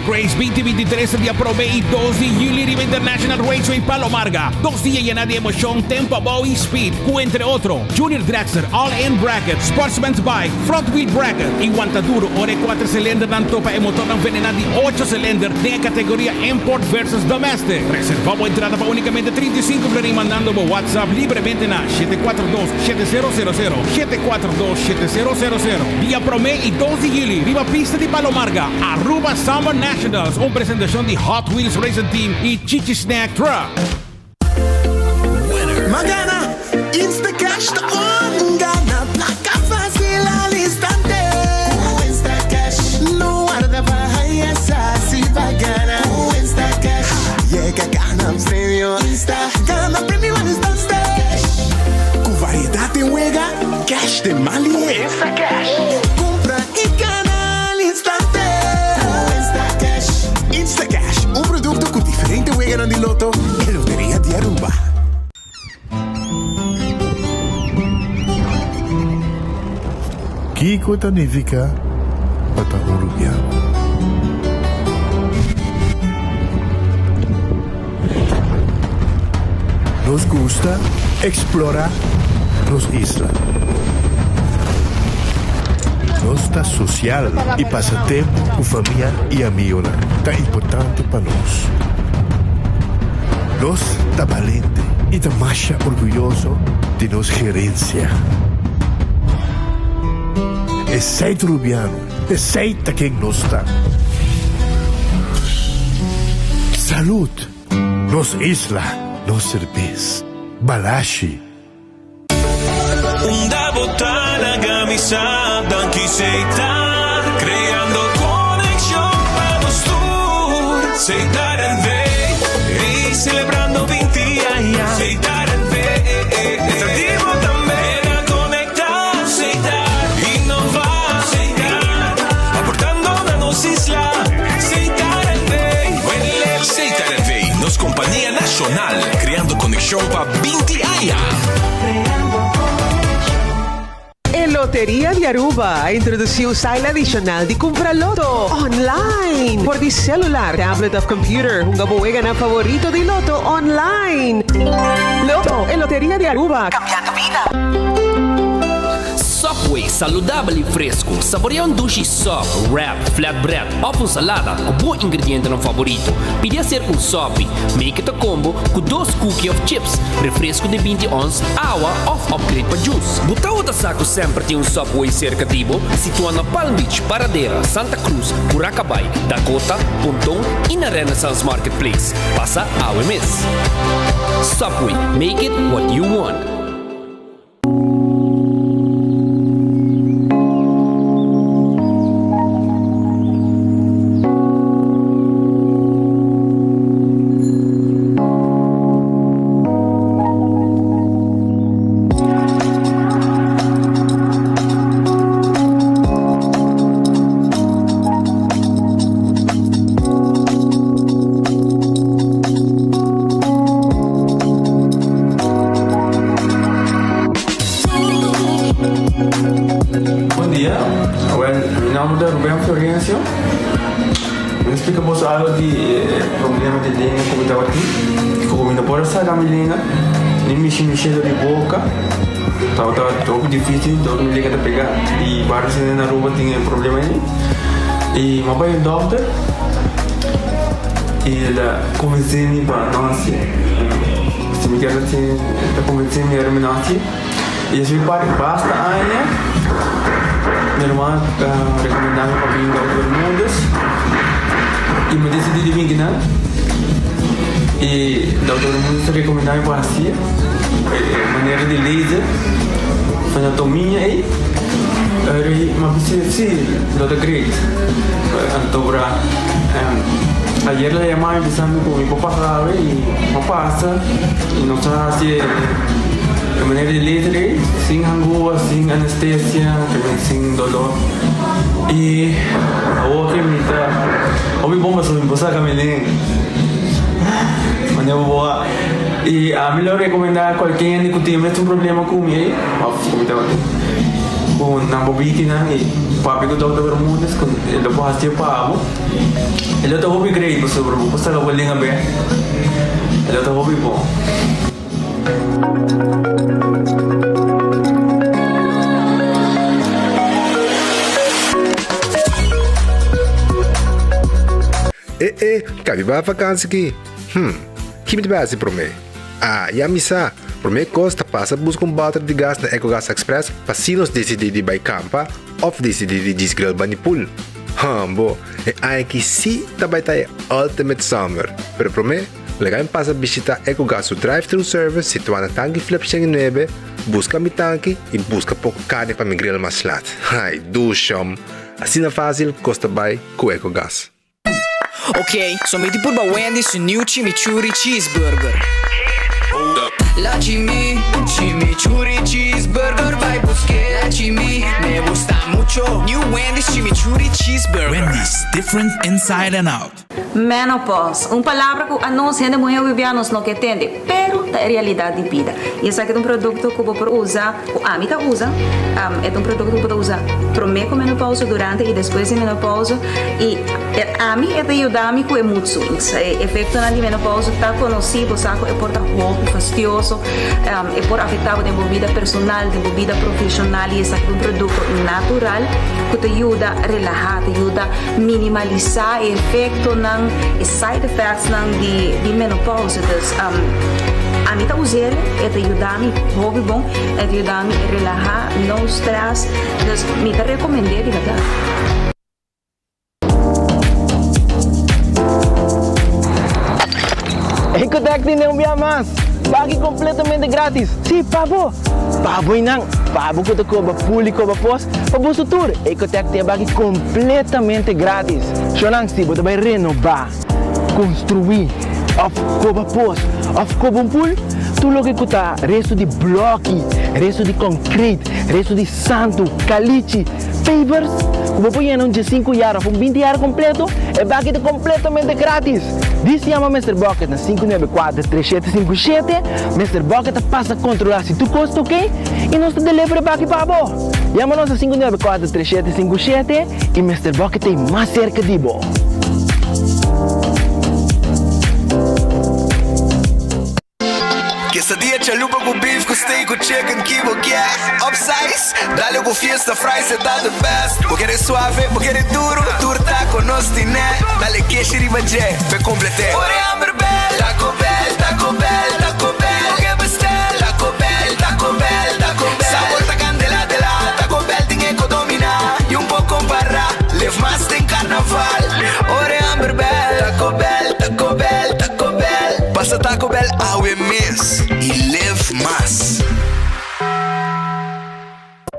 Grace 2023 di Aprome y 2 de Yuli Riva International Raceway Palomarga. 2 días llena de emoción, tempo, Bowie Speed, entre otros. Junior Dragster, All-In Bracket, Sportsman's Bike, Front Wheel Bracket, y Guantaduro, ore 4 cilindros dan topa e motor envenenado de 8 cilindros de categoría Import versus Domestic. Reservamos entrada para únicamente 35 $, mandando por WhatsApp libremente na 742-7000, 742-7000. Di Aprome y 2 de Yuli, Riva Pista de Palomarga, Aruba Summer Nationals, una presentación de Hot Wheels Racing Team y Chichi Snack Truck. Magana, Instacash on. Gana, placa fácil al instante. Instacash, no guarda para si va gana. Instacash, llega gana premio. Gana premio al instante. Con variedad de juega, cash de Mali. Instacash, compra y gana al instante. Instacash, un producto con diferente juega de loto e Loteria di Aruba. Kiko Tanifica Bata Uruguaiano. Nos gusta explorar nos islas. Nossa social e passatempo com família e amigos tá importante para nós. Nós tá valente e tá mais orgulhoso de nossa gerência. Aceita Rubiano, aceita quem nós está. Saúde, nos isla, nos cerveza, balashi. Una botana camisada que aceitar, creando conexión vamos tour. Aceitar el V y celebrando 20 años. Aceitar el V, atractivo también a conectar. Aceitar, innovar, aceitar, aportando a nos isla. Aceitar el V, aceitar el V, nos compañía nacional, creando conexión para 20 años. Loteria de Aruba introduziu o style adicional de comprar loto online por de celular, tablet of computer. Un gabuega na favorito de loto online. Loto e Loteria de Aruba, cambiando vida. Subway, saudável e fresco. Saboreia um sushi soft, wrap, flatbread ou com salada com bom ingrediente no favorito. Pide ser um sop, make it a combo com 2 cookies of chips, refresco de 20 ons, água ou upgrade para juice. Botão da saco sempre tem um Subway cerca de você, situado na Palm Beach, Paradera, Santa Cruz, Curacabai, Dakota, Pontão e na Renaissance Marketplace. Passa a OMS. Subway, make it what you want. Mexendo de boca, estava um pouco difícil, todo mundo liga a pegar e vários na rua tinha problema aí. E meu pai é doutor e ele convenceu-me para nós, se me quer assim, ele convenceu-me a terminar e eu fui para basta ainda, minha irmã recomendava para vir ao Doutor Mundos e me decidi de vir aqui, e o Doutor Mundos recomendava para assim. Maneira de laser, anatomia aí, mas sim, doutor Great, antobra, ayer le llamaba empezando con mi papá sabe y no pasa y nos hace de maneira de laser, sin angúa, sin anestesia, sin dolor e a outra me tá, ouvi bomba sobre você caminhando, maneira boa. E a mim eu recomendar a qualquer que tenha um problema comigo, kung nambobiti na papi ko Dr. Bermudez kung ilo po hasti pa ako ilo to hobi grade po sobre po sa kawaling abe ilo to hobi po Cabe ba vakansie aqui? Que me base para mim? Já me sa. Para mim costa passa buscar balde de gás na EcoGas Express para se nos decidir de ir campa ou decidir de desgrill banipul. Bo, aqui sim também tá Ultimate Summer. Pero para mim, legal passa visitar EcoGas o drive-thru service situado na tanque flip 9, busca mi tanque e busca pouco carne para me grill mais lat. Ai, dushom. Assim na fácil, costa bem com EcoGas. Ok, sommeti pur ba Wendy's su new chimichurri cheeseburger. La chimichurri cheeseburger vai buscar la me gusta mucho. New Wendy's chimichurri cheeseburger. Wendy's, different inside and out. Menopause, palavra que a nós ainda mulher vivianos não que entende, pero é realidade de vida. E esse aqui é produto que eu vou usar, a mim usa, é produto que eu vou usar para mim com menopausa durante e depois de menopausa e a mim é de ajudar-me com mood swings. O efeito na menopausa está conhecido, sabe, é por roupa fastidioso, é por afetar a vida personal, a vida profissional e esse aqui é produto natural que te ajuda a relaxar, te ajuda a minimalizar o efeito ng side effects ng di menopause. A mim tá usando, te ajudar-me, hobby bom, te ajudar-me a relaxar, não stress, me te recomendei de verdade. Ecotec tem um dia mais, pague completamente grátis. Sim, pabo. Pabo inang, pabo que te cobra público, cobra pós, pabo tour. Ecotec tem pague completamente grátis. Xonang se você vai renovar, construir, of cobra pós, of cobra pool, tu logo que tá resto de bloco, resto de concreto, resto de santo, caliche, papers. Como põe em de 5 anos, 20 anos completo, é pague completamente grátis. Diz chama Mr. Bucket na 594-3757. Mr. Bucket passa a controlar se tu custa, ok? E nós te delivery aqui para você. Chama-nos a 594-3757 e Mr. Bucket tem mais cerca de você. Quesadilla, chalupa com beef, com steak, com chicken, kibo, yeah. Upsize, dale com fiesta, fries, é tá the best. Vou querer suave, vou querer duro, turta com nós tiné. Dale queixe, ribajé, be completé. Ore amber bell, Taco Bell, Taco Bell, Taco Bell. O que bestel, Taco Bell, Taco Bell, Taco Bell. Sabor ta candela de la, Taco Bell tem que dominar. E pouco para, live mais tem carnaval. Ore amber bell, Taco Bell, Taco Bell, Taco Bell. Passa Taco Bell, we miss. E live más.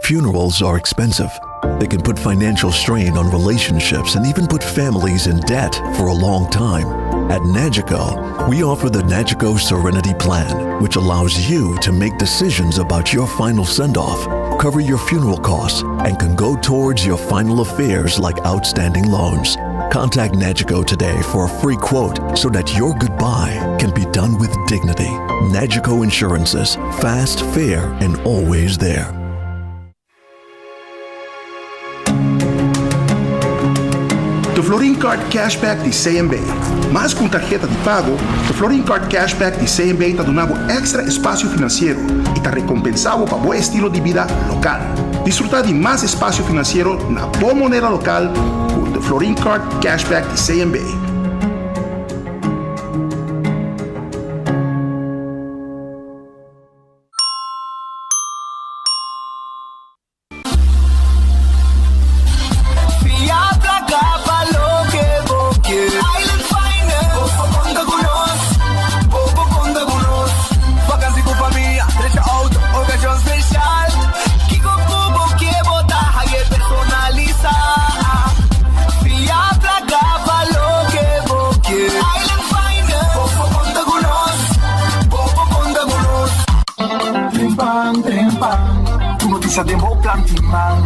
Funerals are expensive. They can put financial strain on relationships and even put families in debt for a long time. At Nagico, we offer the Nagico Serenity Plan, which allows you to make decisions about your final send-off, cover your funeral costs, and can go towards your final affairs like outstanding loans. Contact Nagico today for a free quote so that your goodbye can be done with dignity. Nagico Insurances, fast, fair, and always there. The Florin Card Cashback de CMB. Mas com tarjeta de pago, the Florin Card Cashback de CMB está dando extra espaço financeiro e está recompensado para bom estilo de vida local. Disfrutar de mais espaço financeiro na boa moneda local com the Florin Card Cashback de CMB. Lo que noticia de Bo Plantiman.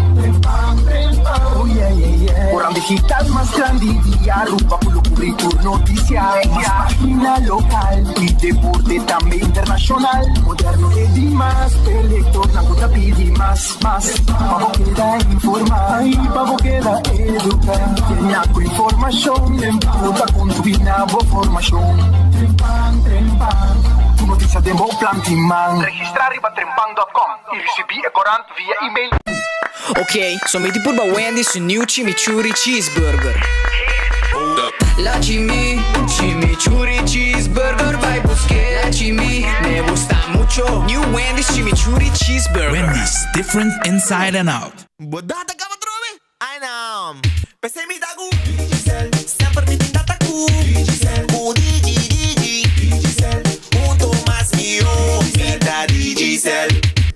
Oh yeah, yeah, yeah. Orang digital más grande y Aruba por lo cubrir noticias. Página local y deporte también internacional. Moderno de Dimas, Pelector, Naguta pidi más. Pavo queda informar y pavo queda educar. Tenía con información, en puta con tu binabo formación. Trempan. Tu noticia de Bo Plantiman. Registrar riba trempan.com e recebi e corant via e-mail. Ok, sommeti pur ba Wendy su New Chimichurri Cheeseburger. La Chimichurri Cheeseburger vai buscar. La me gusta mucho. New Wendy's Chimichurri Cheeseburger. Wendy's, different inside and out. Bodata ka patrobe? I know. Pese mi tagu. Digicel. Sempre mi tindata ku. Digicel. Ku Digicel. Junto más mío. Vida Digicel.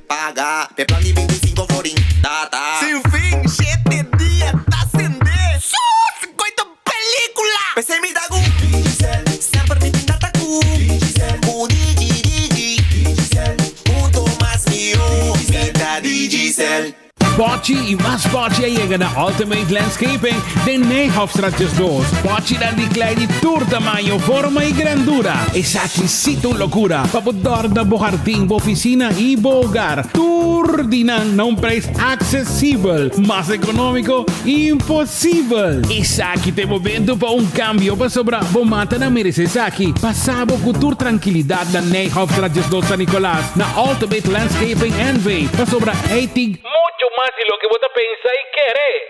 Paga. Pe plan de 25 florin. Data. Sin fin. 7 días. Tá sem D. Sus. 50 película. Pese mi tagu. Digicel. Sempre mi tindata ku. Digicel. Ku Digicel. Junto más mío. Vida Digicel. Bocce y más Bocce llegan a Ultimate Landscaping de Nijhoffstraat 2. Bocce dan die kleine tour tamaño, forma y grandura. Es exquisito locura. Para poder dar bo jardín, bo oficina y bo hogar. Tour dinan a un preço acessível, más económico impossível. Es aquí te momento para un cambio para sobrar bo mata na mereces aquí. Pasabo con tour tranquilidad na Nijhoffstraat 2 San Nicolás na Ultimate Landscaping NV. Para sobrar 80 mucho más de lo que vos pensás y querés.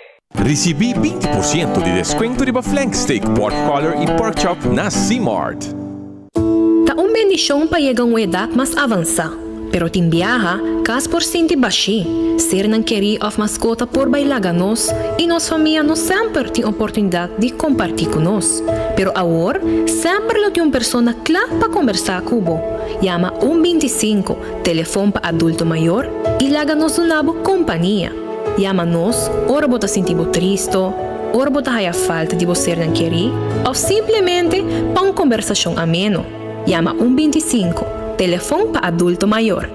Recebi 20% de desconto de flank steak, pork collar e pork chop na C-Mart. Ta un bendición pa llegar a una edad más avanzada, pero tin viaja cas por sinti baixi, ser nan queri of mascota por bailar nos e nos família não sempre tem oportunidade de compartilhar com nós. Pero agora, sempre lo tem uma pessoa clara para conversar com bo. Llama 125, telefone para adulto maior e laga nos um nabo companhia. Llama nos, ora bota sentir triste, ora bota a falta de você não querer, ou simplesmente para uma conversação ameno. Llama 125, telefone para adulto maior.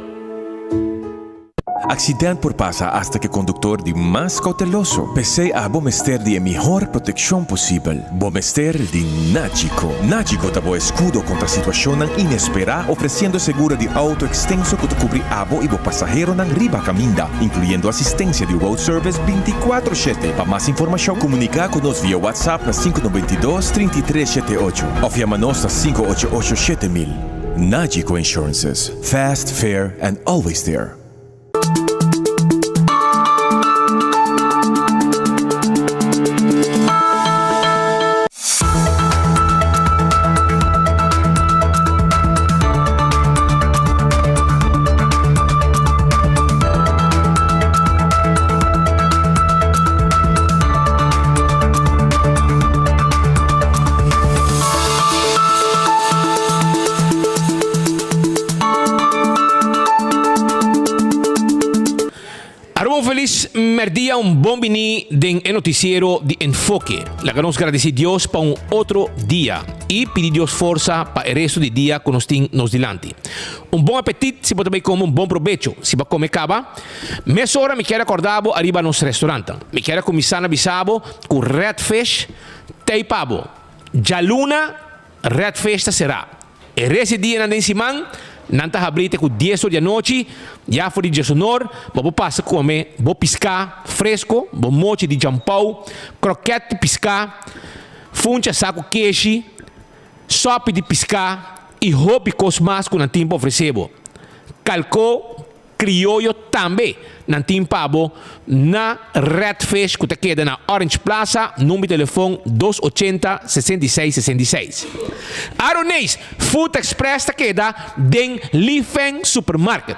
Accidente por pasa hasta que conductor de más cauteloso. Pese a bomester de mejor protección posible. Bomester de Nagico. Nagico dá escudo contra situación inesperada, ofreciendo seguro de auto extenso que te cubre abo y bo pasajero nan riba caminda, incluyendo asistencia de road service 24/7. Para más información, comunica con nos vía WhatsApp na 592-3378 o llama-nos na 588-7000. Nagico Insurances. Fast, fair, and always there. Merdia un bom vini den el noticiero de Enfoque. La que nos agradece Dios para un otro día y pedir Dios fuerza para el resto del día que nos delante. Un bom apetite si também comer un bom provecho. Si va a comer caba, meia hora me quero acordar arriba nos restaurante. Me quero começar na bisabo com redfish, teipabo. Jaluna, redfish será. El resto del día na simang nanta abrite com 10 horas da noite, já foi de sonor, vou passar a comer, vou piscar fresco, vou moche de jampau, croquete de piscar, funcha saco queixe, sopa de piscar e roupa cosmas com o tempo oferecebo. Calcou criollo também, na tempo na Redfish que te queda na Orange Plaza, número de telefone 280-6666. Aronês, Food Express te queda den Lifeng Supermarket.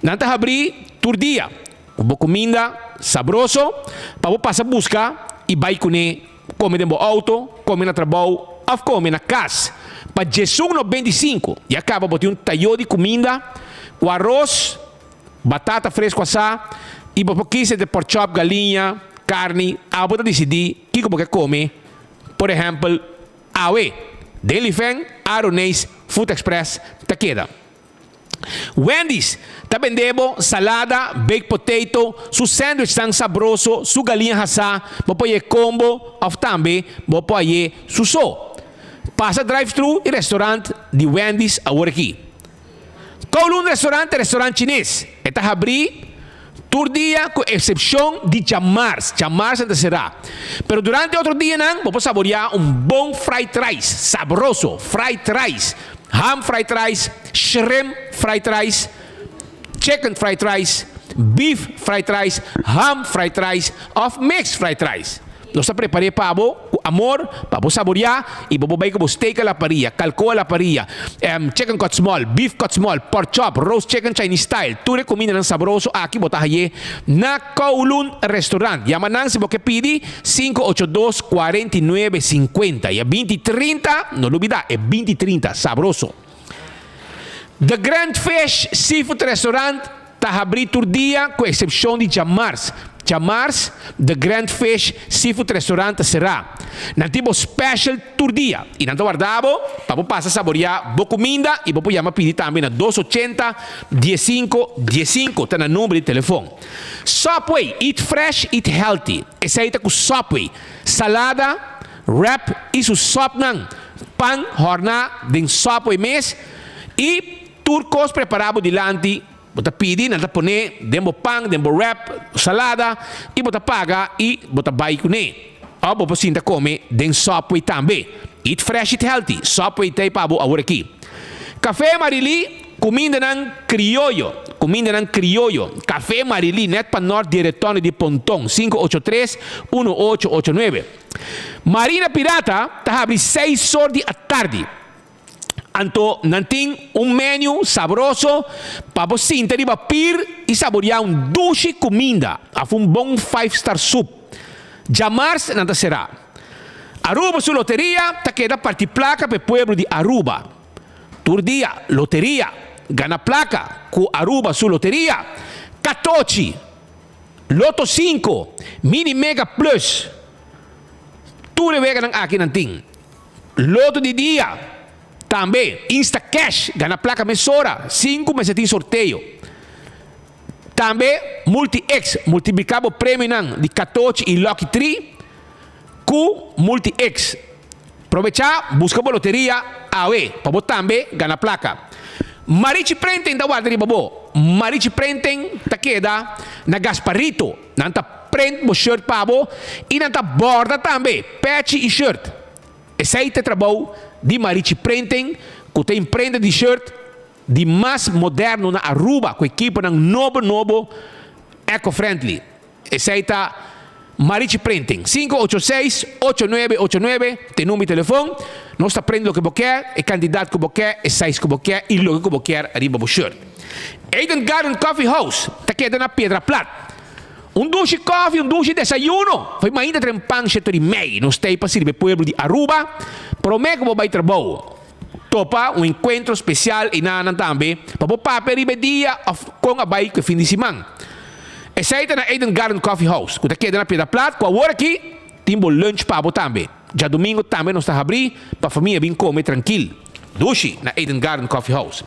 Nanta abrir tur dia, uma comida sabroso, para passar buscar e vai comer no auto, comer na trabalho, ou comer na casa. Para Jesus no 25, e acaba botar um talho de comida, com arroz, batata fresca assada, e para pouquinho de pork chop, galinha, carne, a botar decidir que como que come, por exemplo, awe, Delifeng, Aronês, Food Express, te queda. Wendy's, tá vendendo salada, baked potato, su sandwich tão sabroso, su galinha assá, pode combo, ou também pode su so. Passa drive-thru e restaurante de Wendy's agora aqui. Kowloon restaurante chinês. Está abrir todo dia com exceção de Jamar's. Jamar's ainda será. Pero durante outro dia, não, vamos saborear bom fried rice, sabroso, fried rice, ham fried rice, shrimp fried rice, chicken fried rice, beef fried rice, ham fried rice, of mixed fried rice. Nós preparei para o amor, para saborear e para com steak à la parrilla, calco à la parrilla, chicken cut small, beef cut small, pork chop, roast chicken Chinese style. Tudo comida ng sabroso aqui botar aí na Kowloon Restaurant. Yamanang se você pedir 582-4950 e 2030, não olvida, é 2030, sabroso. The Grand Fish Seafood Restaurant está abrindo todo dia com exceção de Jamar's. Jamar's, The Grand Fish Seafood Restaurant será. Nantibo special todo dia. E nanto guardavo, para passar a saborear boa comida e para chamar pedir também na 280-15-15. Está no número de telefone. Subway, eat fresh, eat healthy. Essa aí está com Subway. Salada, wrap e su sop nang. Pan, horna, din Subway mes. E turcos preparado dilante. Bota pedir, nada pone, dembo pang, dembo wrap, salada, e bota paga e bota bai com ne. Ou bota sinta come, den Subway também. Eat fresh, eat healthy. Subway tem pabo agora aqui. Café Marili, comida ng criollo. Comida ng criollo. Café Marili, net pa norte direttone di Pontong, 583-1889. Marina Pirata, tá abre 6 horas da tarde. Anto nanting menu sabroso para você sentir papir e saborear doce comida. Af bom 5-star soup. Jamar's nanta será. Aruba su loteria, ta queda parti placa pe pueblo de Aruba. Turdia, loteria, gana placa cu Aruba su loteria. 14, Loto 5, Mini Mega Plus. Tudo vega nang aqui nanting. Loto de dia. Também, Insta Cash, gana placa mesora, 5 meses de sorteio. Também, Multi-X, multiplicado prêmio de 14 e Lucky 3, com Multi-X. Aproveitar, busca a loteria, AOE, para você também gana placa. Marichi Prenten da guarda de babo. Marichi Prenten ta queda na Gasparito. Nanta print mo shirt pabo e nanta borda também, patch e shirt. Esse aí te trabalho de Marichi Printing, que tem prenda de shirt de mais moderno na Aruba, com equipe ng novo eco-friendly. Esse aí está Marichi Printing, 586-8989, tem número de telefone, nós está prendendo o que você quer, é candidato que você quer, é size que você quer, e logo que você quer, arriba o shirt. Eden Garden Coffee House, está queda na Pedra Plata. Duche coffee, duche desayuno. Foi ainda trempang setor e meio. Nós temos para servir pueblo de Aruba. Prometo que vai trabalhar. Topa encontro especial e nada também. Para o paper e dia com a bike fim de semana. Essa é na Eden Garden Coffee House. Quando queda na Pedra Plata, com a hora aqui, temos lunch para também. Já domingo também nós está abrir para a família vir comer tranquilo. Duche na Eden Garden Coffee House.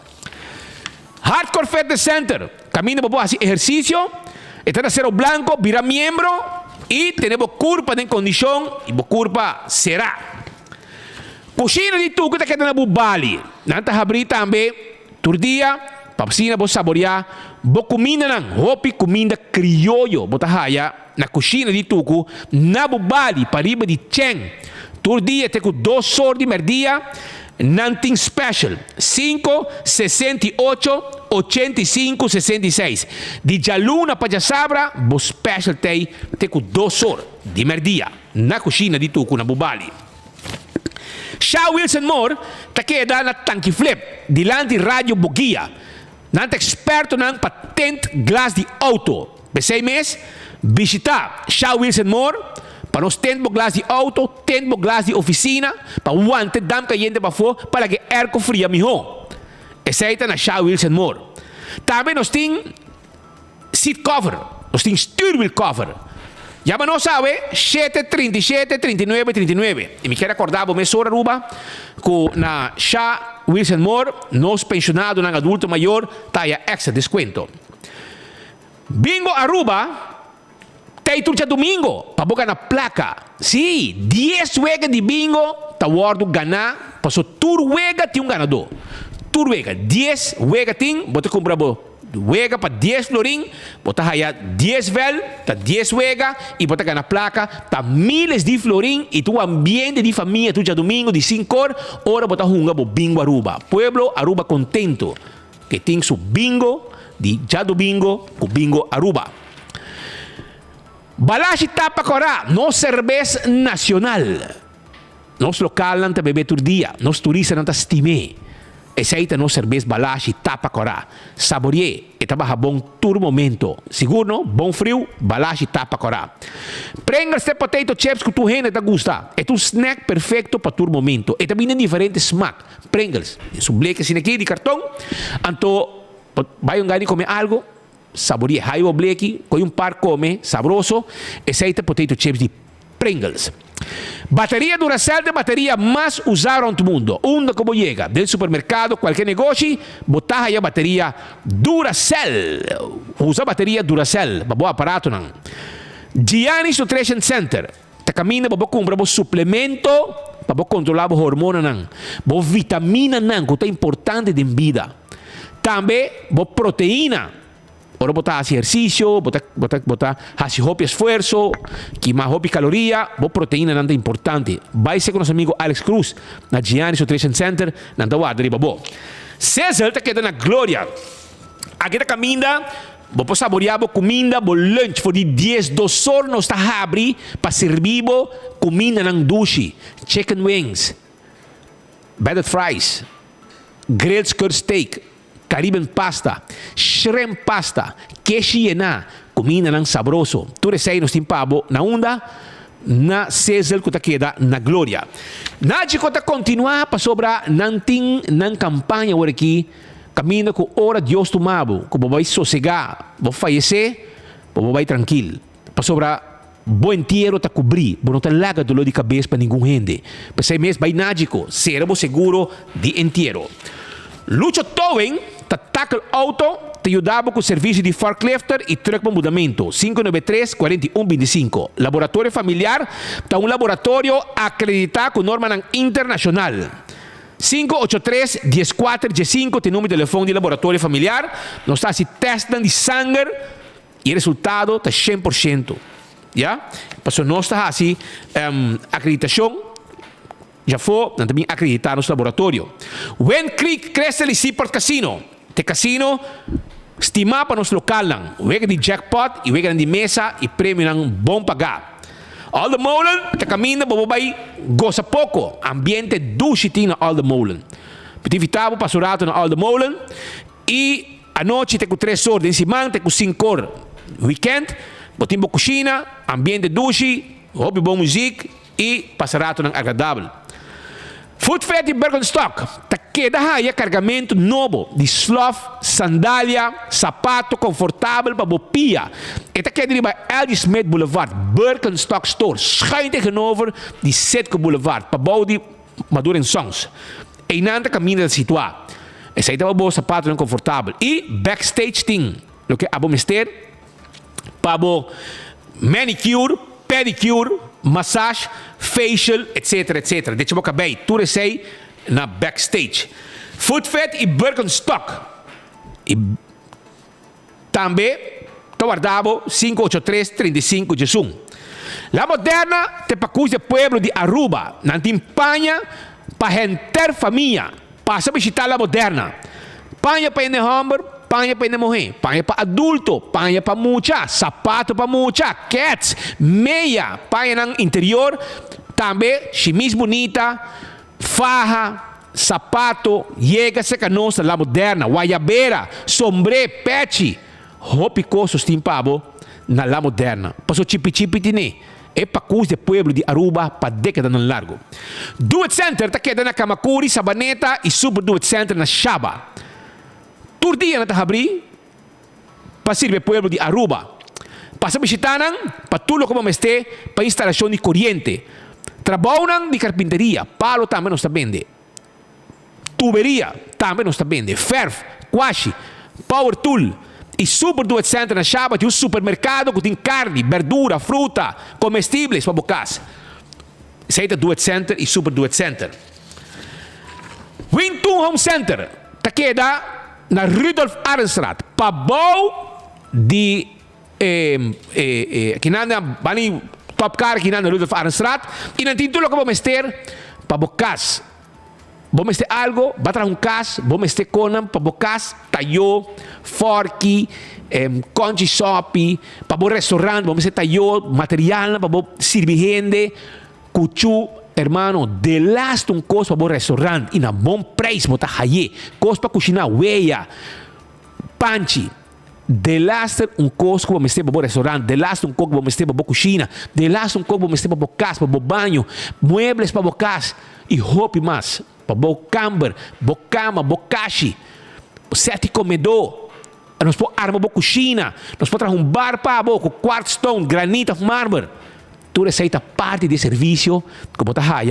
Hardcore Fitness Center. Caminho para fazer exercício. Está na Cerro Blanco, vira miembro e temos curva em condição e a curva será. Cozinha de tudo que está na Bubali. Nanta abrir também, todo dia, para cocina você saborear, boa comida não, hopi comida criollo, bota raia na cozinha de tudo na Bubali, para riba de Cheng. Todo dia tem 2 horas de merdia. Nanting Special 568-85-66 de Jaluna para Sabra, bo special tem com 2 horas de merdia na cozinha de Tucu na Bubali. Shaw Wilson Moore ta queda na Tanki Flip dilante Radio Bogia. Nanta experto ng patent glass de auto. Besay mes visita Shaw Wilson Moore para nós temos glass de auto, temos glass de oficina, para o ante dam caliente para fora, para que airco fria melhor. Essa é na Shaw Wilson Moore. Também nós temos seat cover, nós temos steering wheel cover. Já mas não sabe, 737, 39, 39. E me quero acordar, vou me sora Aruba, com na Shaw Wilson Moore, nos pensionado ng adulto mayor, taya extra descuento. Bingo Aruba, tayo siya domingo, pabuka na plaka. Si, 10 wega di bingo, tawardo gana, paso tur wega ti yung ganado. Tur wega, 10 wega ting, bota kumbra bo, wega pa 10 floring, bota haya 10 vel, ta 10 wega, e bota gana plaka, ta miles di floring, e tu ambiente di família, tu siya domingo, di 5 ora bota hunga bo bingo Aruba. Pueblo Aruba contento, que ting su bingo, di já domingo, o bingo Aruba. Balashi Tapacora, nos cerveza nacional. Nos local não bebe tur dia, nos turista não estime. Essa nos cerveza Balashi Tapacora. Saborie, etaba bom tur momento. Seguro, bom frio, Balashi Tapacora. Pringles de potato chips que tu gente te gusta. É um snack perfeito para tur momento. E também tem diferentes smack. Pringles, subleke sin aqui de cartão. Anto vai um gani comer algo, saboreia, raio obleki, com um par come, sabroso, aceita potato chips de Pringles. Bateria Duracell de bateria mais usada no mundo. Onde como chega? Del supermercado, qualquer negócio, botar aí a bateria Duracell. Usa bateria Duracell, bom aparato não. Giannis Nutrition Center. Te caminha para comprar um suplemento para controlar o hormônio não. Bo vitamina não, que é importante de vida. Também, proteína. Ora botar exercício, botar hobby esforço, que mais hobby caloria, proteína não é importante. Vai ser com nosso amigo Alex Cruz, na Giannis Nutrition Center, na Tawadri, babo. César te queda na glória. Aqui tá caminha, vou saborear a comida, o lunch, for de 10 horas nós está abrir para servir comida na dushi, chicken wings, battered fries, grilled skirt steak, Caribbean pasta, shrimp pasta, queijo llena, comida nang sabroso. Tu resei nos timpabo na onda, na César que queda na glória. Nadie que continua para sobra nanting nan campanha por aqui, caminho com hora Deus tomado, que vai sossegar, vai fallecer, vai tranquilo. Para sobra bom inteiro tá cobrir, não tá larga dolor de cabeça para ninguém gente. Para ser mesmo vai nádico, será seguro de inteiro. Lucho Towing, tá tackle auto, te ajudava com o serviço de forklifter e truck para mudamento. 593-4125. Laboratório familiar, tá laboratório acreditado com norma internacional. 583-14-15, tem número de telefone de laboratório familiar. Nós está se testando de sangue e o resultado tá 100%. Já? Passou nós está assim, acreditação. Já foi, também acreditar no laboratório. When Creek Crystal e Seaport Casino. Te casino, estima para nos local lang. Wega de jackpot, e wega de mesa, e prêmio ng bom pagar. All the Molen, te camina, bababay, goza pouco. Ambiente dushi na All the Molen. Pitivitabo, pasurato na All the Molen. E a noite te com 3 horas, de simang te com 5 horas. Weekend, botimbo kusina, ambiente dushi, hobby bom music, e pasarato ng agradável. Food Fed de Birkenstock. Te queda aí cargamento novo de sloth, sandália, sapato confortável para bopia. E te queda bij L.G. Smith Boulevard, Birkenstock Store, schuin tegenover die Setco Boulevard, para bouwen Maduro en Songs. E nanta caminho da situar. E sai tava bom sapato não confortável. E backstage thing, lo que abo mister, para manicure, pedicure, massage, facial, etc, etc. Dit je ook bij. Toen is hij naar backstage. Footfed e Birkenstock. Também, guardavo 583-35 Jesum. La Moderna, te pacus de pueblo de Aruba. Nantimpanha, pa enter família. Passa a visitar La Moderna. Panha para ir hamburger, panha para ir morrer, panha para adulto, panha para mucha, sapato para mucha, cats, meia, panha no interior, também chemise bonita, faja, sapato, llega-se canosa La Moderna, guayabera, sombre, pet, hopicosos timpabo na La Moderna. Passou chipi-chipi tine. É para cus de pueblo de Aruba para década no largo. Do It Center está quedando na Kamakuri, Sabaneta e Super Do It Center na Shaba. Tur dia na abrir para servir pueblo de Aruba. Passa visitanan para tudo como este para instalação de corriente. Trabalham de carpinteria, palo também nos vende. tuberia, também nós está vendo. Ferv, Quashi, Power Tool e Super Duet Center na Shabbat, e o supermercado que tem carne, verdura, fruta, comestíveis para bocas. Esse é o Duet Center e Super Duet Center. Winton Home Center, tá queda na Rudolf Arenstraat, pabou de que nada bani top car que nada Rudolf Arenstraat, e não tem tudo que vamos ter para bocas. Vamos ter algo, vai trazer cas, vamos ter conam para bocas, tayo, forky, conchi shopping, para o restaurante, vamos ter tayo, material para servir gente, cuchu. Hermano, de last un costo para o restaurante e na bom preço botar haye, costo para cozinhar, weia, panchi. De last un costo para meter para o restaurante, de last un costo para meter para a cozinha, de last un costo para meter para a casa, para o banho, muebles para a casa e roupa mais, para o camber, para a cama, para o caixa, sete comedor. Nós podemos armar para a cozinha, nós podemos trazer bar para o quartz stone, granite of marble. Tudo essa parte de serviço como está aí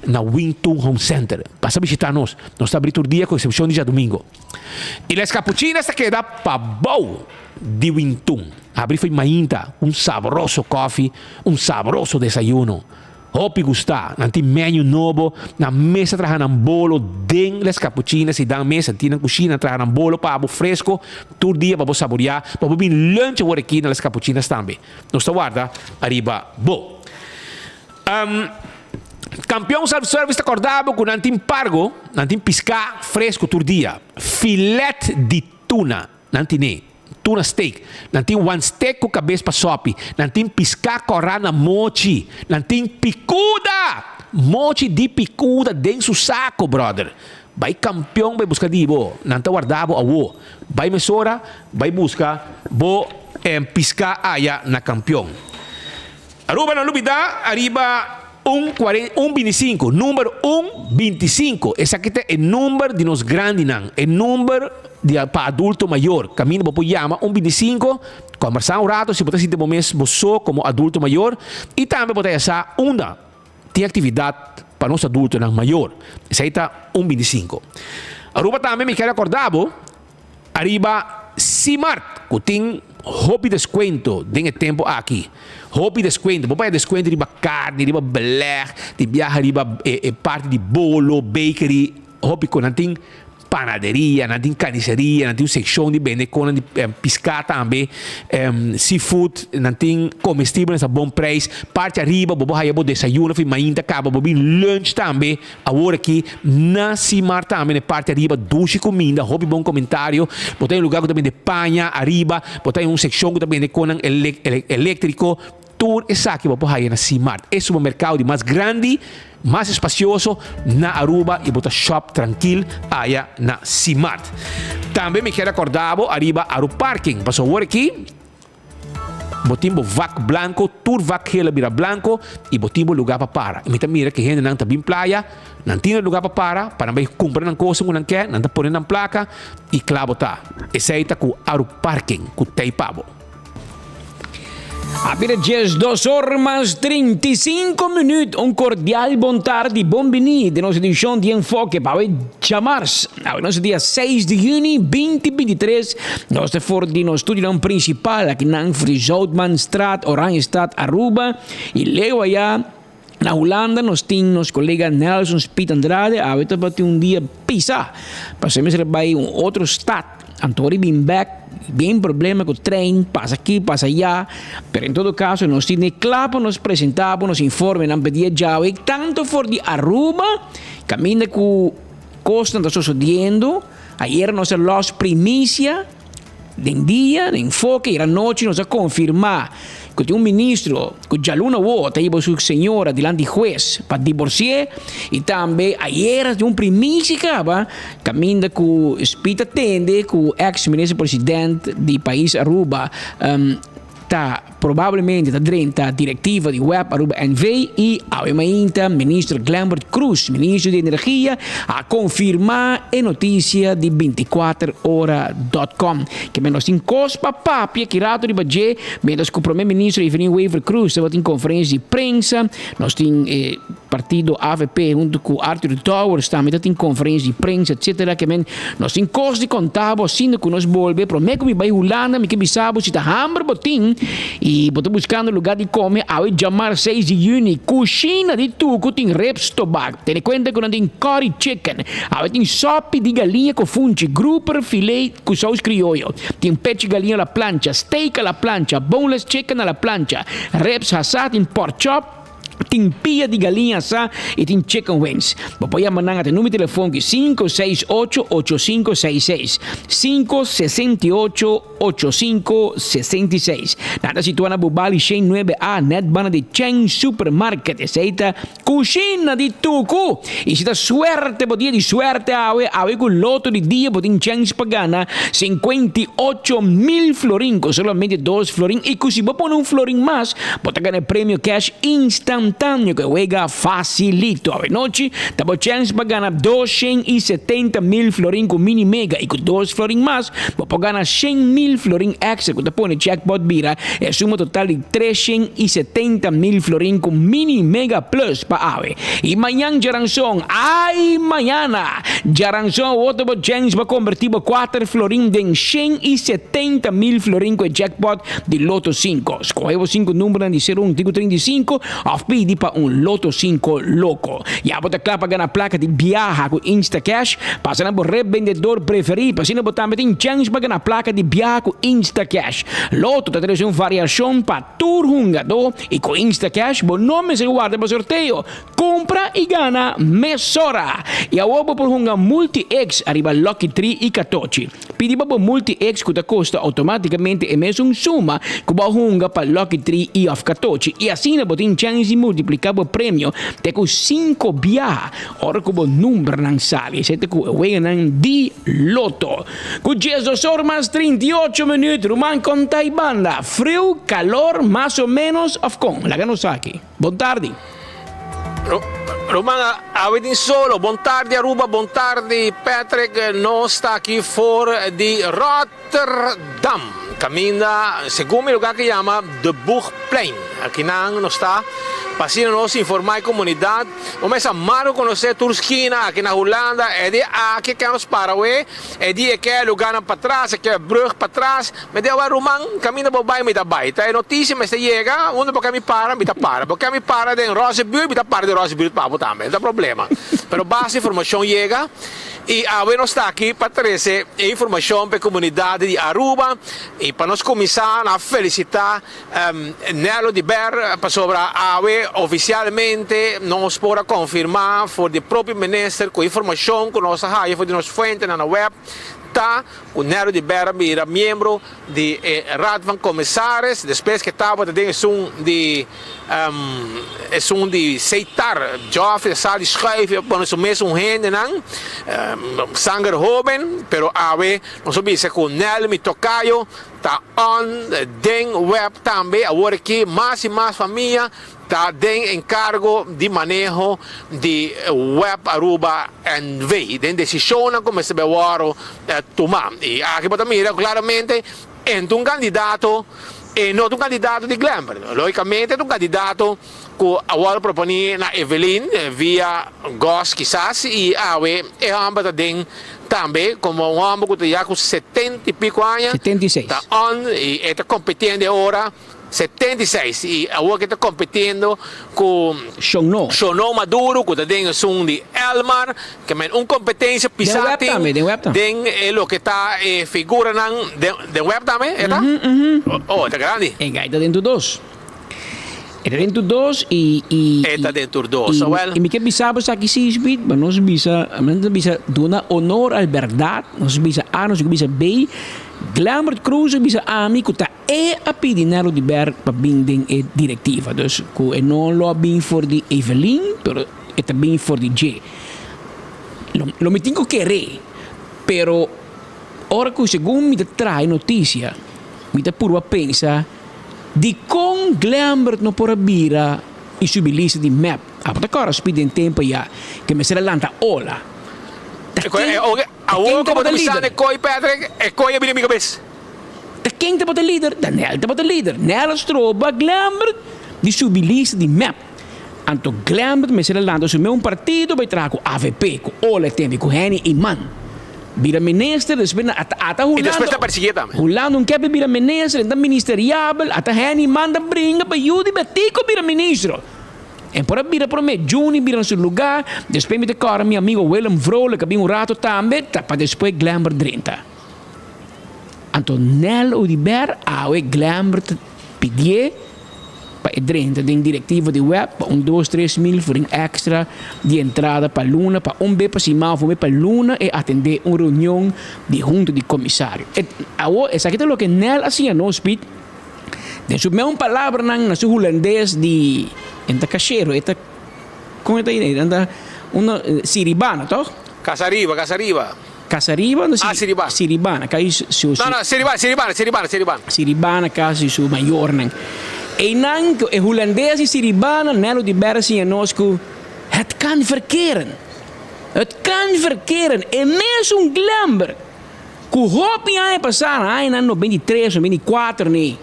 na Winton Home Center. Passa a visitar nós. Nós estamos abrindo o dia com exceção de dia domingo. E as capuchinas se queda para bom de Winton. Abrir foi mainta, saboroso coffee, saboroso desayuno. Hopi gostar, não tem menu novo, na mesa trabalhando um bolo, dentro das capuchinas e da mesa, tem na cozinha trabalhando um bolo para fresco, todo dia para saborear, para vir lunch agora aqui nas capuchinas também. Nós guarda arriba, bo. Campeão self-service acordado com não tem pargo, não tem piscar fresco todo dia, filete de tuna, não tem tuna steak, não tem one steak com cabeça para sopi, não tem piscar corana mochi, não tem picuda, mochi de picuda dentro do saco, brother. Vai campeão, vai buscar dibo, não está guardado a wo. Vai mesora, vai buscar, bo piscar aya na campeão. Aruba na lubida, arriba 1,25, número 1,25. Esse aqui é o número de nós grandes, é o número para adulto maior. Caminho para chama 1,25, conversar um rato, se você se demonstra você como adulto maior, e também pode ser uma tem atividade para nosso adulto maior. Esse aí está 1,25. Aruba também me quero acordar, arriba Simart, que tem hobby desconto dentro tempo aqui. Hobby desconto, vou pagar desconto de carne, de black, de viajar, de parte de bolo, bakery, hobby com não tem panaderia, não tem carniceria, não tem seção de vender com de pescar também, seafood, não tem comestíveis a bom preço, parte arriba, vou pagar o desayuno, fui mainta, acaba, vou vir lunch também, agora aqui, na Simar também, na parte arriba, duche comida, hobby bom comentário, vou ter um lugar que também de panha, arriba, vou ter uma seção que também de com elétrico, tudo isso aqui vou pagar na Simar. É o supermercado mais grande, mais espacioso na Aruba e botar shop tranquilo aí na Simart. Também me quero acordar, arriba Aruba Parking. Passou agora aqui, botimos vac blanco, tur vac hela vira blanco e botimos lugar para parar. E mira que gente não está bem praia, não tem lugar para não comprar uma coisa que não quer, não está ponendo na placa e claro tá. Esse aí está com Aruba Parking, com teipabo. Abrir 2 horas 35 minutos. Um cordial bom tarde, bem-vindo de nossa edição de Enfoque para chamar-se. Nosso dia 6 de junho 2023. Nós estamos fora de nosso estúdio principal aqui na Zoutmanstraat, Oranjestad, Aruba. E leio allá na Holanda, nós temos nosso colega Nelson Spit Andrade. Agora vai ter dia pisar. Passamos para outro estado. Antori bem back, bem problema com o trem, passa aqui, passa allá, mas em todo caso, nós temos claro, nos apresentamos, nos informamos, nos pedimos já, e tanto for de Aruba, caminho com costa que está sucedendo, ayer nós temos primícia, de dia, de enfoque, e a noite nós confirmar que tem ministro que já luna vota aí para sua senhora delante do juez para divorciar e também ayer tem primícia caminho com Spita Tende com ex-ministro presidente do país Aruba tá probabilmente da diretiva di web Aruba NV e aumenta ministro Glambert Cruz, ministro di Energia, a confermare e notizia di 24ora.com che meno in cospa papia chirato di bagge mentre il primo ministro Evelyn Waver Cruz stava in conferenza di prensa nostro partito AVP junto con Arthur Tower sta mettendo in conferenza di prensa eccetera che men nostro in costo di contavo sin con nos bolbe pro me come vai Holanda mi che bisabo si ta hambre botin e boto buscando lugar di come a chamar 6 di juni cucina di tuco tin reps tobac te ne cuenta con un curry chicken a tin soppi di galinha con fungi grouper filet con sauce criollo tin pezzi galinha alla plancha steak alla plancha boneless chicken alla plancha reps assati in pork chop tin pia di galinha sa e tin chicken wings. Poi mananga te numero telefono 568-8566 568-8566. Nada situata Bubali 9A net bana di Cheng Supermarket e seita cucina di tucu e si da suerte podia di suerte ave con lotto di dia potin Cheng pagana 58.000 florin con solamente 2 florin e così può un florin mas potrà ganare premio cash istantaneo que juega facilito. A noche, tabo chance para ganar 270.000 florin con mini mega y con 2 florin más, para ganar 100.000 florin extra que te pone jackpot bira, es suma total de 370.000 florin con mini mega plus para ave. Y mañana Jaranzón, ay mañana, Jaranzón otro chance va a convertir 4 florin en 170.000 florin con jackpot de Loto 5. Escogemos 5 números de 01 35 of di pa un Loto 5 loco. Ya bota clapa gana placa di viaja con Instacash, passa na borre vendedor preferido, passa na botar metin chance pa gana placa di viaja con Instacash. Loto ta tens un variación pa tur hungado e con Instacash bo nome se guarda pa sorteio. Compra e gana mesora. E a uobo por hunga multi-X arriva Lucky 3 e 14. Pidi pa multi-X que costa automaticamente e messo un suma que ba hunga pa Lucky 3 e of 14. E assim na botin chance multiplicado premio te con 5 bia ora como numero non sali siete con wegan di Loto con Jesus más 38 minutos Roman con banda frío calor más o menos of con la Ganosaki buon tardi Romana, avete solo, buon tardi Aruba, buon tardi Patrick, non sta qui fuori di Rotterdam, cammina secondo il lugar che chiama De Boegplein, aqui non sta, passino nos informar a comunidade, começa a maro conhecer Turskina, aqui na Holanda, é de aqui que nos Paraguai, é de que é lugar para trás, que é brug para trás, mas de agora Roman caminha por baixo, me dá baixo, é notícia, mas chega, onde porque me para, porque me para de Rosebuur, me dá para de Rosebuur para também, não tem problema, pero basta informação chega. E a nós está aqui para trazer informação para a comunidade de Aruba e para nós começar a felicitar Nelo de Ber sobre a oficialmente nós podemos confirmar por o próprio ministro com informação que nós temos por nossa fonte na web. O Nero de Berra era membro de Raad van Commissaris, depois que estava de aceitar jovens, sabe, schrijven, para nós mesmo gente, não, Sanger Hoben, pero ave, nós sabemos que o Nelo me tocayo, está on den web também, agora aqui mais e mais família. Den encargo de manejo de web Aruba NV, den decisão como se vai tomar. E aqui para mira claramente entre um candidato e não um candidato de Glambert. Logicamente é um candidato que agora propõe na Evelyn via Goss quizás e é ambas den também como um homem que já com 70 e pico anos. 76. Está on e está competindo agora. 76 e agora que está competindo com Shono Maduro, que tem um de Elmar, que é uma competência pisada tem o que está figura de web também, é tá? Oh, está grande. É gaita dentro dos. Está dentro dos e está dentro dos. E me que bisabos aqui se speed, mas nós bisa dona honor à verdade, nós bisa A, nós bisa B. Glambert Cruz bisa ami que está a pedir Nero de Ber para binding e diretiva, dus que não lo bem for de Evelyn, pero é também for de J. Lo me tenho que querer, pero ora que segundo me traz notícia, me tá puro a pensar Di con Glambert no por bira e subilista di map. Apata cora speed in tempo ya che me se lanta ola. A uomo come tu sane coi Patrick e coi abili mica bes. Da quem te bota leader? Da Nel te bota leader. Nel stroba Glambert di subilista di map. Anto Glambert me se lanta su me un partito bij traco AVP com ola tempo com Henny e man. Bira minister, dus binnen ata hulando un kepe bira minister, dan ministeriabel, ata Henny manda bringa pa judi betico bira ministro. En por bira por me Juni bira no seu lugar, después me te cara mi amigo Willem Vrolijk, que un rato tambe, pa después Glambert 30. Antonel Udiber, awe Glambert pidie, pa e 30 de diretivo de web, pa 2-3 mil voor een extra de entrada pa Luna, pa be pa si mal voor pa Luna e atender uma reunião de junta de comissário. Esa que lo que Nel hacía no speed. De su me un palabra na su holandês de enta cachero, esta como esta idea, anda una siribana, toch? Casariba. Casariba, no, Siribana. Siribana, kai su Siribana. Siribana kasi su mayor nang. En dan e Hollandees en Siribana, Nelo die Bersi en Nosco, het kan verkeren. Het kan verkeren. En meer zo'n Glambert. Ku hoop je aan passar, ai nan no 23 ou 24 nee.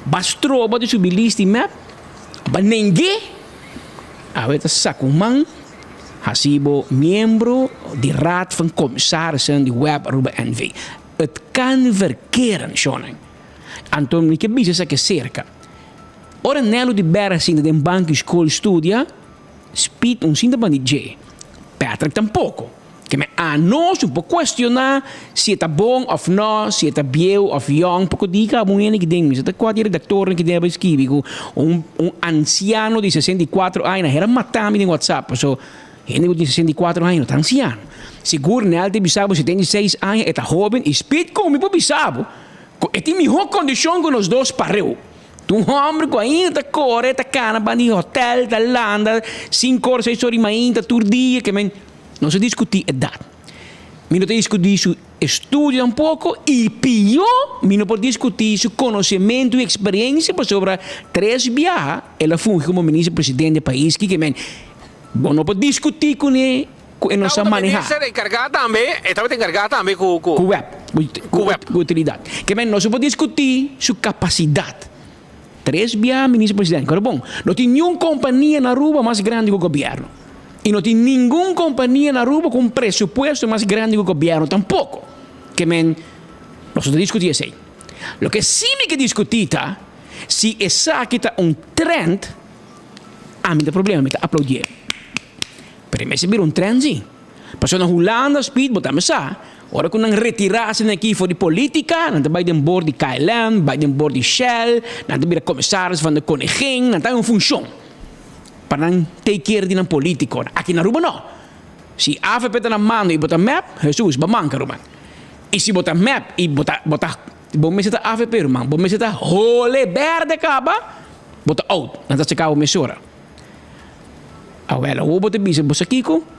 Bastroba de subilisti map. Ba ninguém. Aweta sakuman. Hasibo membro de raad van commissarissen die web Aruba NV. Het kan verkeren, Shonen. Anton mi che bisa che cerca. Ora Nelo di Berra sinda den banco school studia, spit un sinda bandi J. Patrick tampoco. Che me a nos un po' questionar se è bom of no, se è bieu of young, poco dica un ene che ding, se è qua di redattore che deve scrivere un anziano di 64 anni, era mattami in WhatsApp, so ene di 64 anni, non anziano. Sicuro ne altri bisabo 76 anni e ta joven e spit come po bisabo. E ti miglior condizione con os dois pareu. Un homem com ainda corre, tá cana, bani hotel, da landa, 5 ore, 6 ore ainda, tur dia, que men não se discutir idade. Mi não te discutir su estudio um pouco e pior, mi não pode discutir su conhecimento e experiência sobre 3 viagens. Ela funge como ministro-presidente do país, que men não pode discutir com ele. E non sa manejar. Estava encargada também com web. Com utilidade. Que men não se pode discutir su capacidade. 3 via ministro-presidente. Agora, bom, não tem nenhuma companhia na Aruba mais grande que o governo. E não tem nenhuma companhia na Aruba com um pressuposto mais grande que o governo, tampouco. Que, men, nós não discutimos assim. O que sim que discutita, se essa que está trend, a mim tem problema, me aplaudir. Para mim, se vir trend, sim. Passou na Holanda, speed, botamos sa. Ora kung nang retirase na aqui voor die politica, dan bij den boord die KLM, bij den boord die Shell, dan bij de commissaris van de koningin, dan een functie. Para nang take care di ng politico. Aqui na Aruba no. Si AVP na mano, ibota map, Jesus, bamanka Aruba. E si bota map, ibota bom meseta AVP Aruba, bom meseta hole verde kaba, bota out, dan se kau mesura. Awela, wo bota bisa bosa kiko?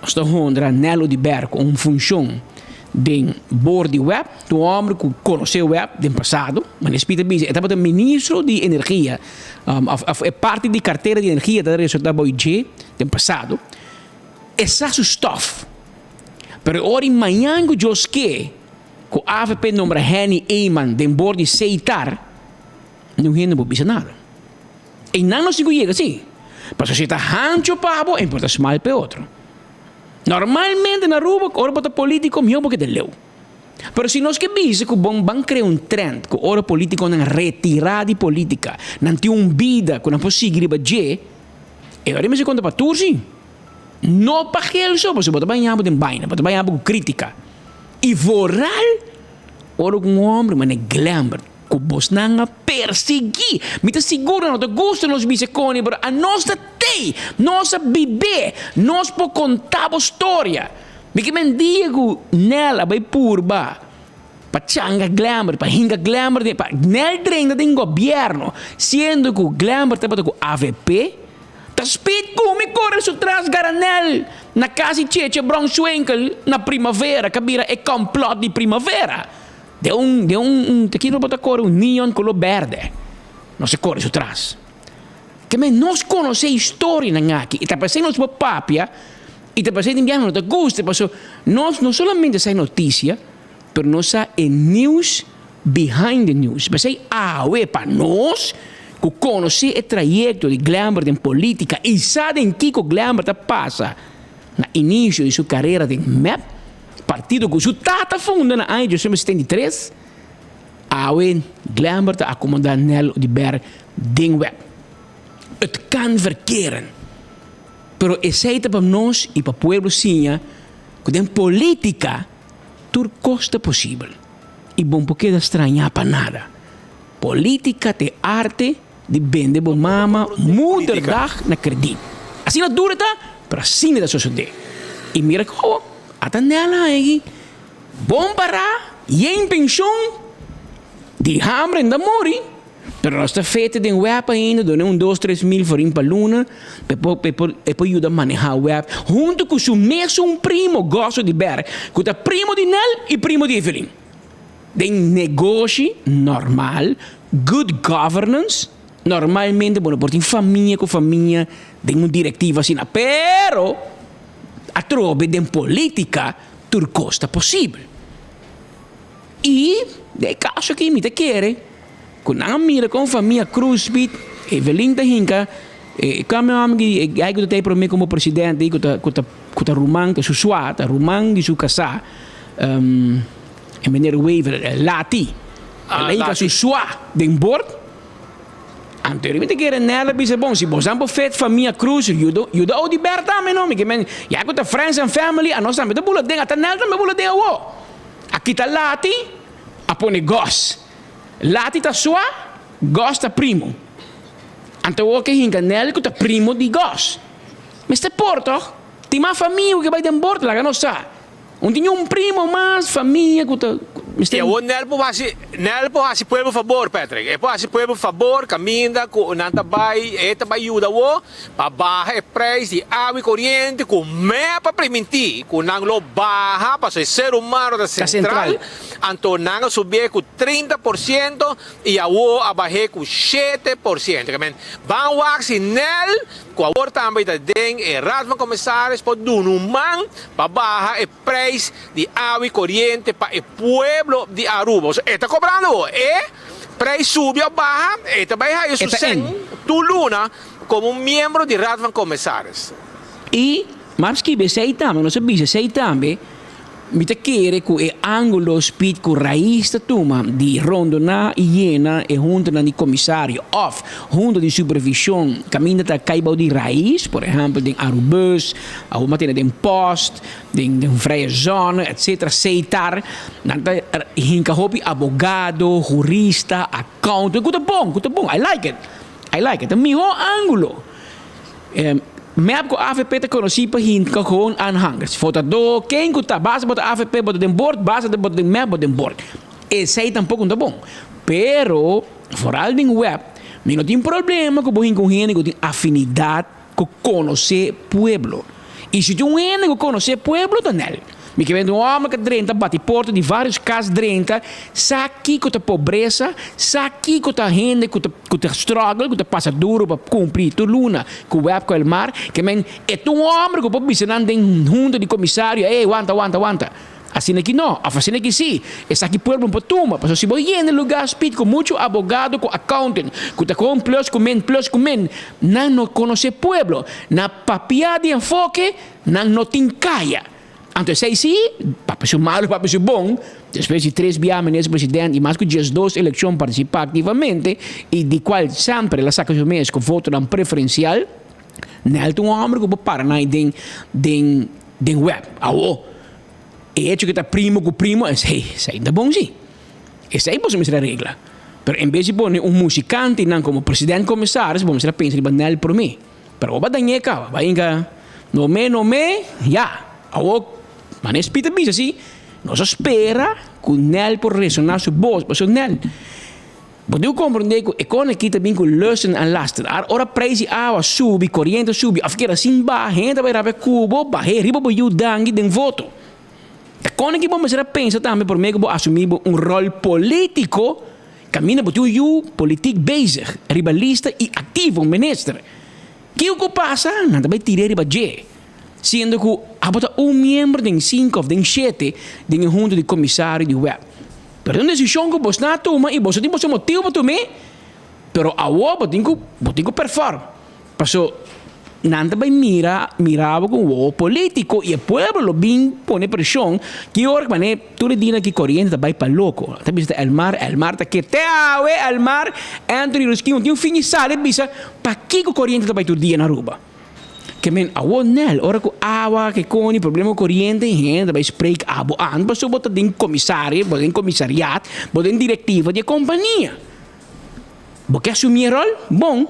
Sto hondra Nelo di Berco un função de board web, do homem que conheceu web do passado, mas espírito bise, estava o ministro de energia, é parte de carteira de energia da resultado BOIG do passado. Essa é stuff. Pero ora em manhã que eu que o AVP número Henny Eyman de board de Seitar, não rende bobisa nada. E não se chega assim. Porque se está hancho pavo, importa mal para outro. Normalmente na Aruba, ora bota político, melhor porque te leu. Pero se nós que vise que bom van criar um trend, que ora político não retirar de política, não tem vida, que não pode seguir para G, e ora me se conta para tursi. Não para aquele só, porque bota banhado de baina, bota banhado com crítica. E voral, ora com homem, mas é Glambert. Que vos não perseguir. Me te segura, não te gusta nos bisecone, pero a nossa tei, nossa bebê, nós por contar a história. Me que mendigo nela vai purba. Pa changa Glambert, pa hinga Glambert, pa nel drenda de governo, sendo que o Glambert está com AVP, tá speed come corre su trás garanel na casa Cheche Braunschwenkel na primavera, cabira é complot de primavera. De un tequila bota cor un neon color verde. não se corre isso atrás. Que men nós conhece a história aqui e tá passando nos papia e tá passando em não te gosta, porque nós não somente sai notícia, mas nós sai news behind the news. Porque para nós que conhece o trajeto de Glamour em política e sabe em que o Glamour tá passa no início de sua carreira de MEP, partido que sua tata funda na ano de 1973, Glamour tá acomodando nele de ber ding web. Het kan verkeren. Pero é para nós e para o povo sinha que em política tudo costa possível. E bom porque não estranhar para nada. Política tem arte de vender bom mama moederdag na krediet. Assim não dura tá, para assim da sociedade. E mira que até nela aí bom para e em pensão de hambre ainda morre. Pero nós está feito de web ainda, dando 2-3 mil for para luna, para ajudar a manejar o web, junto com seu mesmo primo, gosto de ver, que é primo de Nel e primo de Evelyn. De negócio normal, good governance, normalmente, bueno, por família com família, de uma diretiva assim, pero a trobe de política, tudo costa possível. E, de caso que me te quer, quando a mira com a família Cruz Speed, Evelyn da Hinka, como a amiga, eu tenho para mim como presidente, que tá rumang, que susua, tá rumang de sua casa, em maneira waiver, lati, ela Hinka susua, de embora, anteriormente que era nela, bisa bom, se você não fez família Cruz, you do de berta, meu nome, que men, já que tá friends and family, a nós também tá bula denga, tá nela também bula denga, aqui tá lati, apone gos. Lati ta sua, gosta primo. Ante o que hinga nele que ta primo di gos. Mas te porto, ti ma família que vai de embora lá que não sa. Tinha primo mais família que ta. Eu nel po hasi pueblo favor, Patrick. E po hasi pueblo favor, caminda com nanta bai, eta bai ajuda o, pa baja o preço de água e corrente, com mepa permitir, com nanglo baja para ser humano da central, antonanga subir com 30% e a o abaixar com 7%. Que men, van waxi nel, com a hora também da den, e raad van commissaris po doen um man, pa baja o preço de água e corrente para o pueblo de Aruba. Está cobrando, preço subiu baja, está vai isso sem tu luna como membro de Raad van Commissaris. E mas que sei também, não sabia sei também, me te quer que o ângulo speed com raiz da turma de Rondona e Iena e junto na de comissário off, junto de supervisão, caminha da caiba de raiz, por exemplo, de Arubus, a uma matéria de post, de freie zona, etc. Aceitar, nanta hinka hopi abogado, jurista, accountant, good bom, I like it. O meu ângulo. Map ko AFP te conheci para hinka gewoon aanhangers. Fotador, quem que tá base bota AFP bota den bord, base de bota den map bota den bord. E sei tampouco tá bom. Pero, vooral den web, me não tem problema com bohin com gente que tem afinidade com conhecer pueblo. E se tu gente que conhecer pueblo, tá nele. Me que vem um homem que drenta, bate porta de vários casos drenta, sabe que a pobreza, sabe que a gente que struggle, que passa duro para cumprir tu luna, que o web com o mar, que men é um homem que pode visitar em junta de comissário, aguanta. Assim aqui não, assim aqui sim. Essa aqui pueblo para tuma, porque se você ir no lugar speed com muito abogado, com accountant, que tá com plus com men, não conhece pueblo, na papia de enfoque, não tem caia. Então, sei sim, papai seu malo, papai seu bom, depois de 3 biames presidente e mais que dias 2 eleições participar ativamente e de qual sempre ela saca o mês com voto não preferencial, não tem homem que para na den web, e hecho que está primo com primo, sei ainda bom sim, essa aí pode ser a regra, mas em vez de pôr musicante não como presidente comissário, vamos a pensar em banal por mim, pero vai danhar cá, vai enga, no me, já, mas nesse pita bisa assim, nós espera que o Nel por ressonar sua voz, mas o Nel, pode compreender que a aqui também com lusten en lasten, ora preço água subi, corrente subi, afqueira assim barra, gente vai raber cubo, barra riba para ajudar em voto. A aqui vamos a pensar também por meio que assumir um rol político Camina botiu you politiek bezig, ribalista e activo minister. Que o que passa? Nada vai tirar riba je. Sendo que abota membro den 5 of den 7 den junto de comissário de web. Pero uma decisão que você não toma e você tem seu motivo para tomar, pero a web você tem que perform. Passou nada vai mirava com o político e o povo bem pone pressão que ora mané tudo dia que corrente vai para louco. Tá vista el mar tá que te awe el mar Anthony Ruskin tem fim de sale bisa para que corrente vai tudo dia na Aruba. Que men awo nel ora ko awa que coni problema corriente gente vai spreek abo aan passo bota den comissário bota den comissariat bota den diretiva de companhia porque assumir rol bom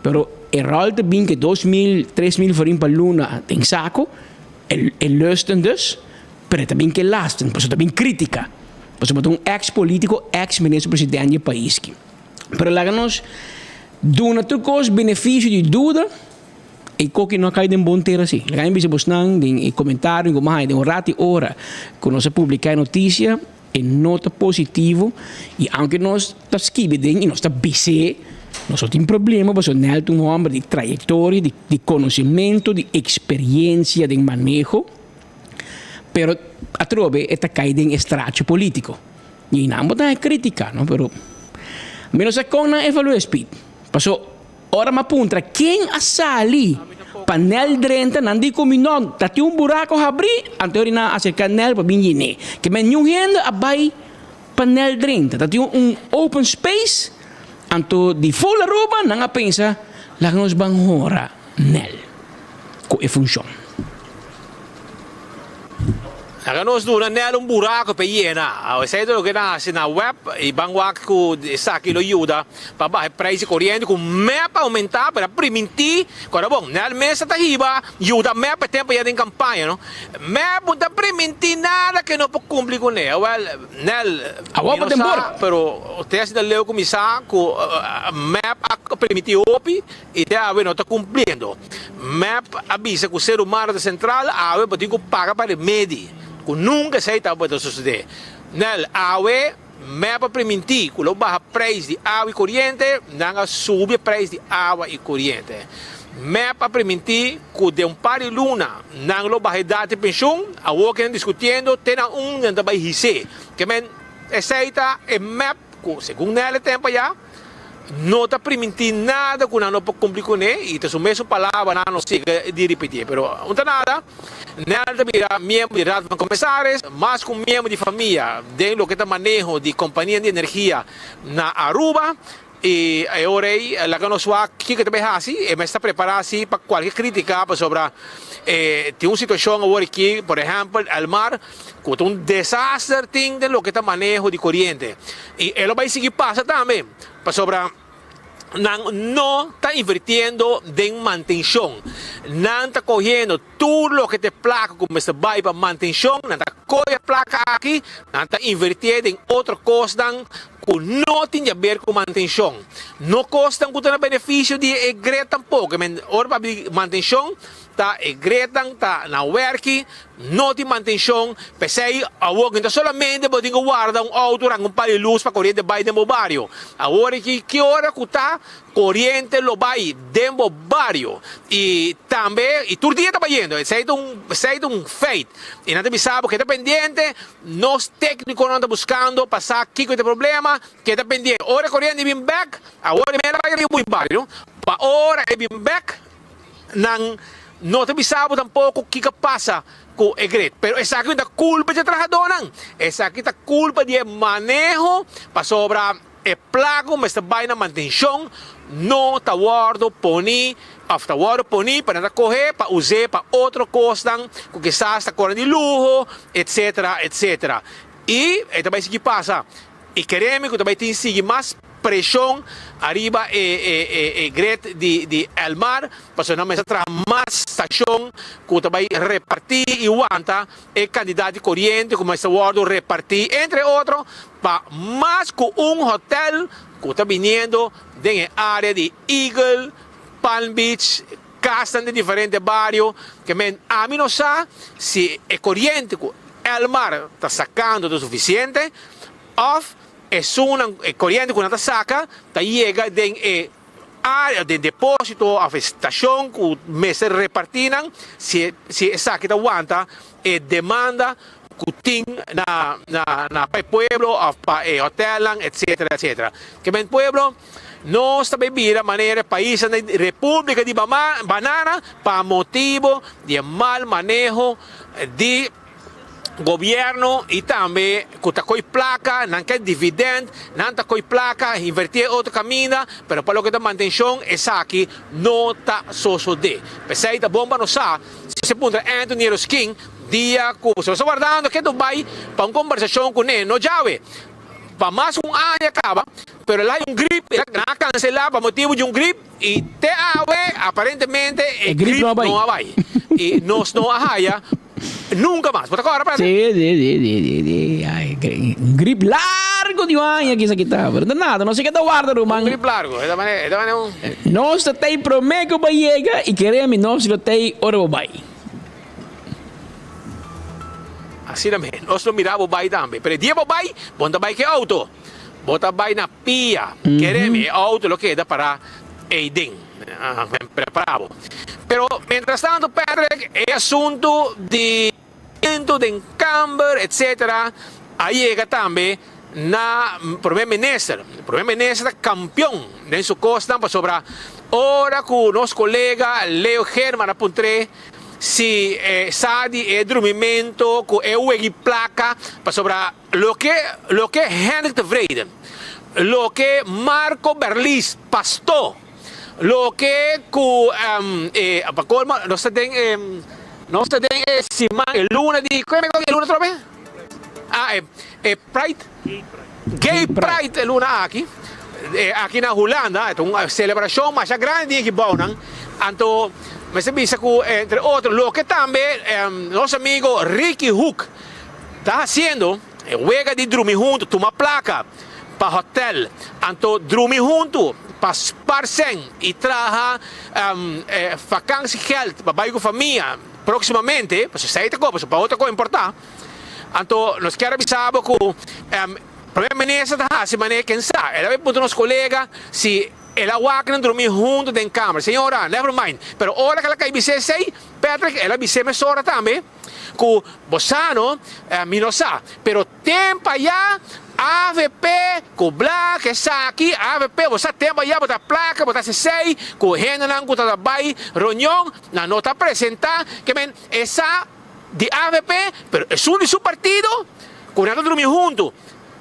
pero el rol te bin que 2.000 3.000 farin per luna tem saco el lusten dus pero também que lasten passo também crítica passo bota ex político ex ministro presidente do país pero lá nos dona trucos benefício de dúvida e coque não cai de bom ter assim. Lá em Bisbosnang, em comentário, em mais de rati hora, quando nós publicar notícia, é nota positivo e aunque nós está escrevendo e nós está busy, nós temos problema, mas nós temos um homem de trajetória, de conhecimento, de experiência, de manejo, pero a trove está caído em estrato político. E não é crítica, não, pero menos a cona evalua speed. Passou ora ma puntra quem assali panel drenta nandi cominon tati buraco abri anterior na acerca nel pa binjine que men new hand abai panel drenta tati open space anto di full roba nanga pensa la nos banghora nel co e funziona. Agora nós não temos buraco para ir na. Sei do que na web e banguac que saque lo ajuda para baixar preço corrente com mapa aumentar para permitir. Agora bom, na mesa tá riba ajuda mapa tempo já tem campanha, não? Mapa não tá permitir nada que não pode cumprir com ele. Well, nel. Agora tem bora. Pero o teste da lei começar com mapa permitir opi e daí não tá cumprindo. Mapa avisa que o ser humano da central a web tem que pagar para medir. Que nunca sei tá pode suceder. Nel AWE mapa permitir que o baixa preço de água e corrente, não sube preço de água e corrente. Mapa permitir que de par de luna, não lo baixa data de pensão, a o que discutindo, tem não também rece. Que men aceita é map que segundo ele tempo já não está permitindo nada que não pode cumprir com ele e te assume sua palavra não sei de repetir, pero não está nada. Nada vira membro de rádio comissários, mas com membro de família, de lo que está manejo de companhia de energia na Aruba e agora aí lá que nós vamos aqui que também assim, mas está preparado assim para qualquer crítica sobre tem uma situação agora aqui, por exemplo, al mar, com um desastre tem de lo que está manejo de corrente e ele vai seguir passa também para sobre não está invirtiendo em manutenção, não está correndo tudo o que te placa como se vai para manutenção, não está correndo a placa aqui, não está invirtiendo em outra coisa que não tem a ver com manutenção, não custa que tem benefício de igreja tampouco, mas ora para manutenção tá igreja tá na work não tem manutenção, pensei a work então solamente pode guardar auto um par de luz para corrente vai dentro do bairro, agora que hora que tá corrente lo vai dentro do bairro e também e todo dia está indo, é um feito e não te sabe que está pendente, nós técnicos não está buscando passar aqui com esse problema que está pendente, ora corrente vem back, agora me vai ir para o bairro, para hora vem back não te sabe tampouco o que passa com a igreja. Pero essa aqui é culpa de trabalhador. Essa aqui é culpa de manejo para sobre o plago, mas também na manutenção. Não está guardo, poni, after guardo, poni, para não correr, para usar para outra coisa, que quizás está correndo de luxo, etc, etc. E também o que passa. E queremos que também tem que seguir mais pressão arriba gret de el mar para não mais mais estação que também repartir e aguanta e candidato de corrente como esse guardo repartir entre outros para mais que hotel que está vindo da área de Eagle, Palm Beach, casas de diferentes barrios que a mim não sabe se é corrente que el mar está sacando o suficiente ou es una corriente con una saca, ta llega de área de depósito a estación que meses repartinan, si esa que te aguanta, demanda que na pueblo, hotel, etcétera, etcétera. Que el pueblo no está bebida manera país de República de Banana para motivo de mal manejo de gobierno y también que coi placa, no hay dividend, no hay placa, invertir otro camino, pero para lo que da mantención es aquí no está sucede. Pensei da bomba no sa, se você punta Anthony Ruskin, dia que se está guardando que tu vai para uma conversação com ele, no llave. Para mais ano acaba, pero lá hay grip, na cancelar por motivo de grip e te aparentemente el grip no vai. E nós não haya nunca más. ¿Vos te acuerdas? Sí. Ay, un grip largo de año aquí se quita. Pero nada, no sé qué te guarda, Román. Un grip largo. Esta manera no se te prometo que llega y queremos no se lo te ora vai. Assim também. Nós não miramos vai também. Pero dia vai, bota vai que auto. Bota vai na pia. Queremos auto lo que dá para Eiden. Preparado. Pero mientras tanto, Patrick, el asunto de encamber, etc., ahí llega también el primer ministro. El primer ministro campeón de su costa sobre ahora con nuestro colega Leo Germán apuntre si Sadi el dormimento con el placa sobre lo que Hendrik de Vreden, lo que Marco Berlis pastó, lo que no se den Simán el lunes de ¿qué me coge el lunes otra vez? Pride Gay Pride el lunes aquí en Holanda, es una celebración más grande que Bonan, anto me se dice que entre otros lo que también nuestro amigo Ricky Hook está haciendo juega de drumi junto, toma placa para hotel, anto drumi junto para Sparsen y traja vakantiegeld para ir con familia próximamente, pues se te copa, para otra cosa importante. Anto nos quer avisar que primeiro ministro da se maneira quem sabe, ela vai para nos colegas se ela vai dormir junto dentro da câmara, senhora, never mind. Pero hora que ela cai bise sei, Patrick, ela bise me sora também, que Bossano, minosa, pero tempo já AVP, com Black, essa aqui, AVP, você tempo já botar placa, botar C6, com Renan, com trabalho, reunião, na nota apresentar, que men essa de AVP, pero é um de seu partido, com nada dormir junto.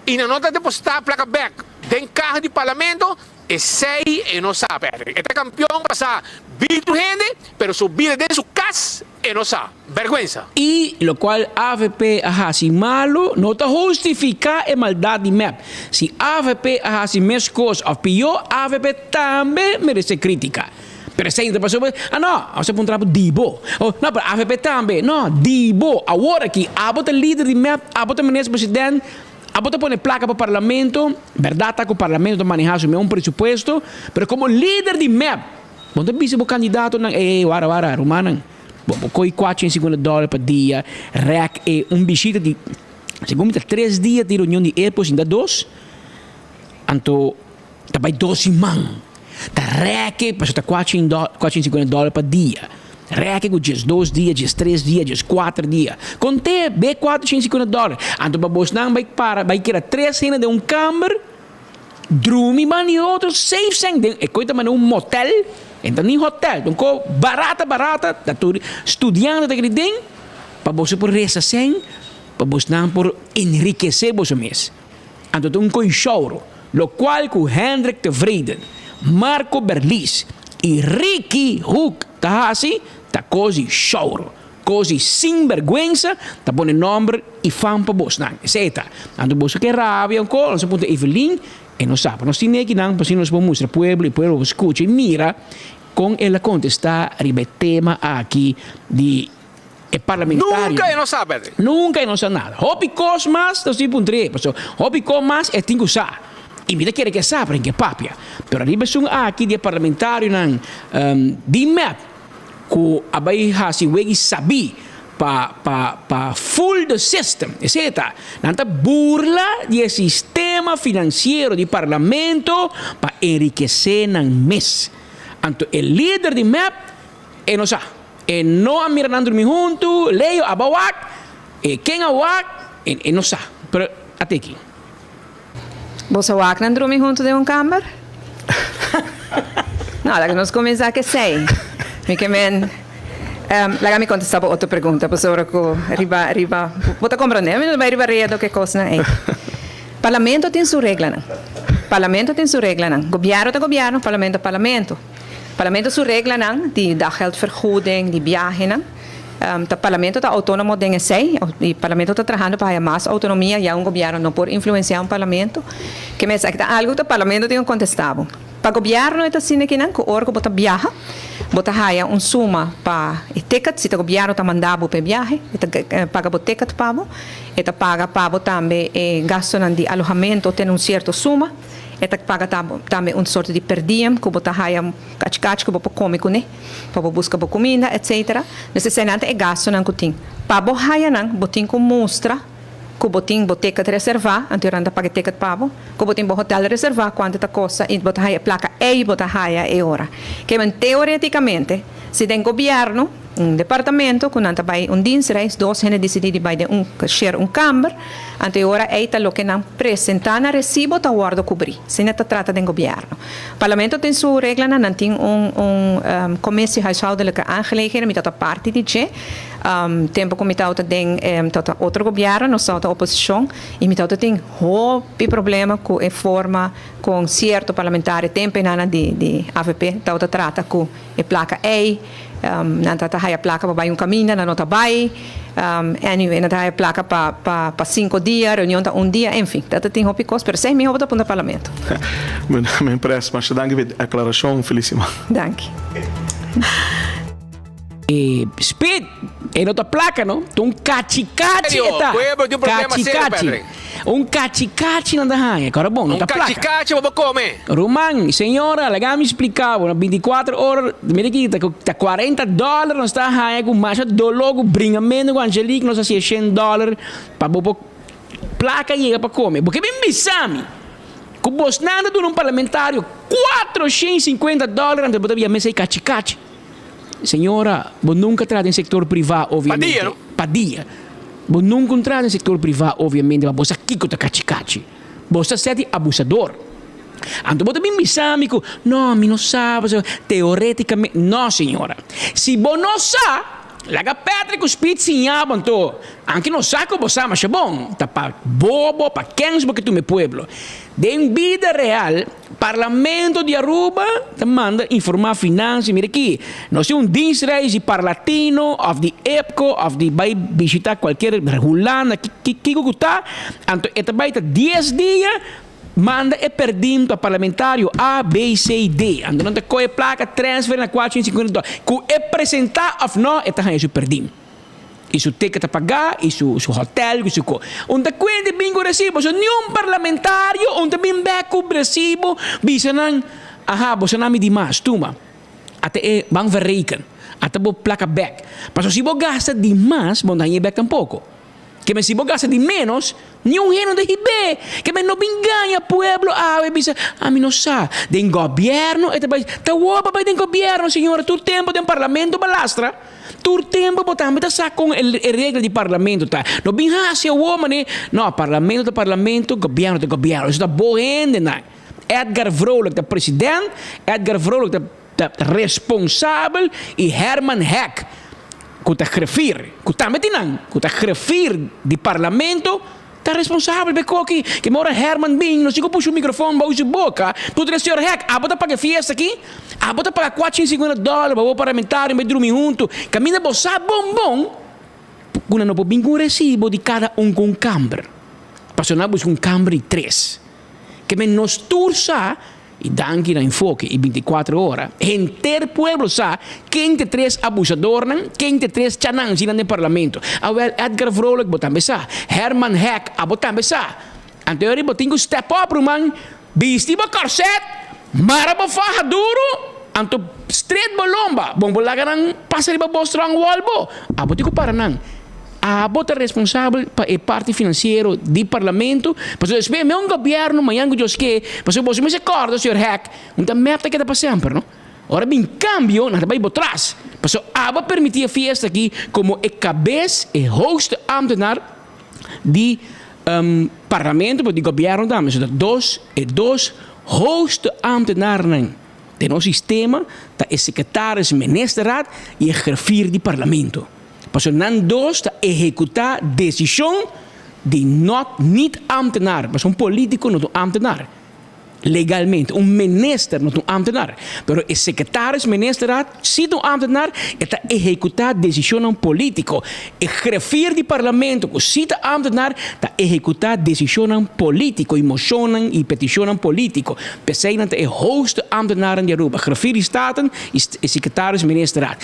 E na nota depositar a placa back dentro do carro de parlamento, e sei e não sabe. Este campeão passa visto gente, pero subir dentro de sua casa e não sabe. Vergüenza. E lo qual AVP si malo, não está justificar a maldade de MEP. Se AVP si mesmas coisas, ou pior, AVP também merece crítica. Pero sempre passou, não, você pode entrar para Dibo. Não, para AVP também. Não, Dibo. Agora que abota líder de MEP, abota ministro presidente, abota pone placa para o parlamento, verdade que o parlamento maneja um presupuesto, mas como líder de MEP, quando você é candidato, wara, Romanan, coi $450 por dia, rec visita de, segundo 3 dias de reunião de EPOS, ainda 2, então, também 12 man. Tá rec, mas está $450 por dia. Rec com dias 2 dias, dias 3 dias, dias 4 dias. Conte, be $450. Então, para você não vai querer 3 cenas de câmara, dormir, mas e outros 6 cenas. E coisa, mas um motel, então nem hotel. Então, barata, da estudante daquele ding, para você por essa cena, para você não por enriquecer você mesmo. Então, um coichoro, lo qual com Hendrik de Vreden, Marco Berlis e Ricky Hook tá assim, tá coisa choro, coisa sem vergüenza, tá bom nome e fã para você não, certo? Ando você que rabia, não se pode Evelyn e não sabe, nós temos que não, para nós vamos mostrar pueblo e pueblo escuta e mira com ela contestar ribe tema aqui de parlamentário. Nunca não sabe. Nunca não sabe nada. Hobby cosmas, nós temos hobby cosmas é tem que usar. E me quer que sabe que papia. Pero arriba sung aqui de parlamentário nan di MEP ko abay ha si wegi sabi pa full the system. Eseta, nanta burla di sistema finanziario di Parlamento pa enriquecer ng mes. Anto el líder di MEP e no sa, e no amirando mi junto, leio abawak, e quem awak, e no sa. Pero até aqui. Você awak nandro mi junto de kamer? No, la que nos comienza que sei. Mi que men la mi contestava outra pergunta, pessoa que riba, bota compreender, mas vai riba redo que coisa é. Parlamento tem sua regra, não. Parlamento tem sua regra, não. Governo é governo, parlamento é parlamento. Parlamento sua regra, não, de dar geldvergoeding, de viagem, não. O parlamento está autônomo de si, o parlamento está trabalhando para mais autonomia e um governo não pode influenciar um parlamento. Que me diz que algo que o parlamento tem contestado. Para o governo está assim que não, que o órgão bota viaja, bota haya suma para o ticket, se o governo está mandando para viagem, paga o ticket para eta paga para também gasto de alojamento tem certo suma. Eta paga também sorte de per diem, que bota haya cach que bota come com para buscar comida, etc. Necessariamente é gasto não que para bo haya não, botin com mostra, que botin boteca reservar, anteriormente paga ticket pabo, que botin bo hotel reservar quanto ta costa e bota haya placa e bota haya e hora. Que teoreticamente, se tem governo departamento com anta vai dienstreis, dos gente decidi vai de share kamer, ante ora eita lo que não apresentar na recibo ta guardo cobrir. Se não trata de governo. Parlamento tem sua regra, não tem commissie huishoudelijke aangelegenheden met dat parte de je. Tempo como está outra tem outro governo, não só a oposição, e met outra tem hoop problema com a forma com certo parlamentar tempo nana de AVP, tá outra trata com a placa E. Nanta haya placa para caminho, na nota vai, anyway, nanta haya placa para 5 dias, reunião para dia, enfim, tata tem hopi coisa, pero 6 mil para o parlamento. Me impressa, mas danke pela declaração, felicima. Danke. Speed, é outra placa, não? Tem cachi-cachi, tá? Cachi-cachi. Cachi-cachi não dá raia. Agora, bom, não tá placa. Cachi-cachi, vamos comer. Román, senhora, ela me explicava, na 24 horas, mira aqui, tá $40, não está raia, com mais do logo, bringamento com Angelique, nós assim, $100, para botar placa e para comer. Porque bem me com Bolsonaro de um parlamentário, $450, antes de botar a mesa e cachi-cachi. Senhora, você nunca traz em sector privado, obviamente. Padia, não? Padia. Você nunca traz em sector privado, obviamente, mas você aqui com o cachi-cachi. Você é abusador. Então, você bem me sabe que não, me não sabe, teoreticamente, não, senhora. Se você não sabe, laga Patrick os pits sinhaba então. Anche não sabe que você mas é bom. Tá para bobo, para quem porque tu me pueblo. De vida real, Parlamento de Aruba te manda informar finanças. Mira aqui, nós temos dienstreis de Parlatino, of the EPCO, of the vai visitar qualquer regulana, que está. Então, esta vai ter 10 dias, manda e perdim para parlamentário A, B, C e D. Então, não te coe placa, transfer na $450. Que apresentar ou não, esta é o perdim. Isso ticket a pagar, isso hotel, isso co. Onde quindi bingo recibo, so nenhum parlamentário, onde bem beco recibo, bisanan, você não me demais, tuma. Até bang verreken, até bo placa back. Mas se você gasta demais, bom daí back tampouco. Que se você gasta de menos, nenhum reno de ribe, que não ganha pueblo, bisa, mim não sabe, tem governo, e também, tá opa, tem governo, senhora, tu tempo tem parlamento balastra. Tur tempo botamos tá só com a regra de parlamento tá. Não bem assim o homem, não, parlamento do parlamento, governo do governo. Isso tá boa ainda, né? Edgar Vrolijk da presidente, Edgar Vrolijk da responsável e Herman Hek que tá grefir, que tá metinan, que tá grefir de parlamento. Tá responsável porque que mora Herman Bing, não sei como puxa o microfone para usar boca. Tudo isso senhor Heck, bota pagar fiesta aqui, bota pagar $450 para o parlamentário, vai dormir junto. Caminha bolsa bom. Quando não pode um recibo de cada com câmara. Passamos com câmara e 3. Que me nos tursa e danke na enfoque e 24 horas. Enter pueblo sa quem te 3 abusador nan, quem te 3 chanang sila no parlamento. Awel Edgar Vrolijk botam besa, Herman Hek botam besa. Anteori botingo step up man, bisti ba corset, mara ba faja duro, Anto straight bolomba. Bom bolaga nang passa riba bo strong wall bo. Abo tico para nang. Abo tá responsável para a parte financeira do parlamento. Porque se é um governo, mas eu acho que, porque você me acorda, senhor Hack, uma meta que dá para sempre, não? Ora, em cambio, nós vamos atrás. Porque abo permitir a festa aqui como a cabeça e host ambtenaar do parlamento, do governo também. Então, dois host ambtenaren de nosso sistema, tá o secretário-minister e o griffier do parlamento. Porque não dois tá executar decisão de niet ambtenaar. Mas político não é ambtenaar. Legalmente, minister não é ambtenaar. Pero o secretário-minister, se é ambtenaar, está executar decisão político. O griffier do parlamento, se é ambtenaar, está executar decisão político, emocionam e peticionam político. Pensei dat é hoogste ambtenaren de Aruba. Griffier de Staten is o secretário-minister.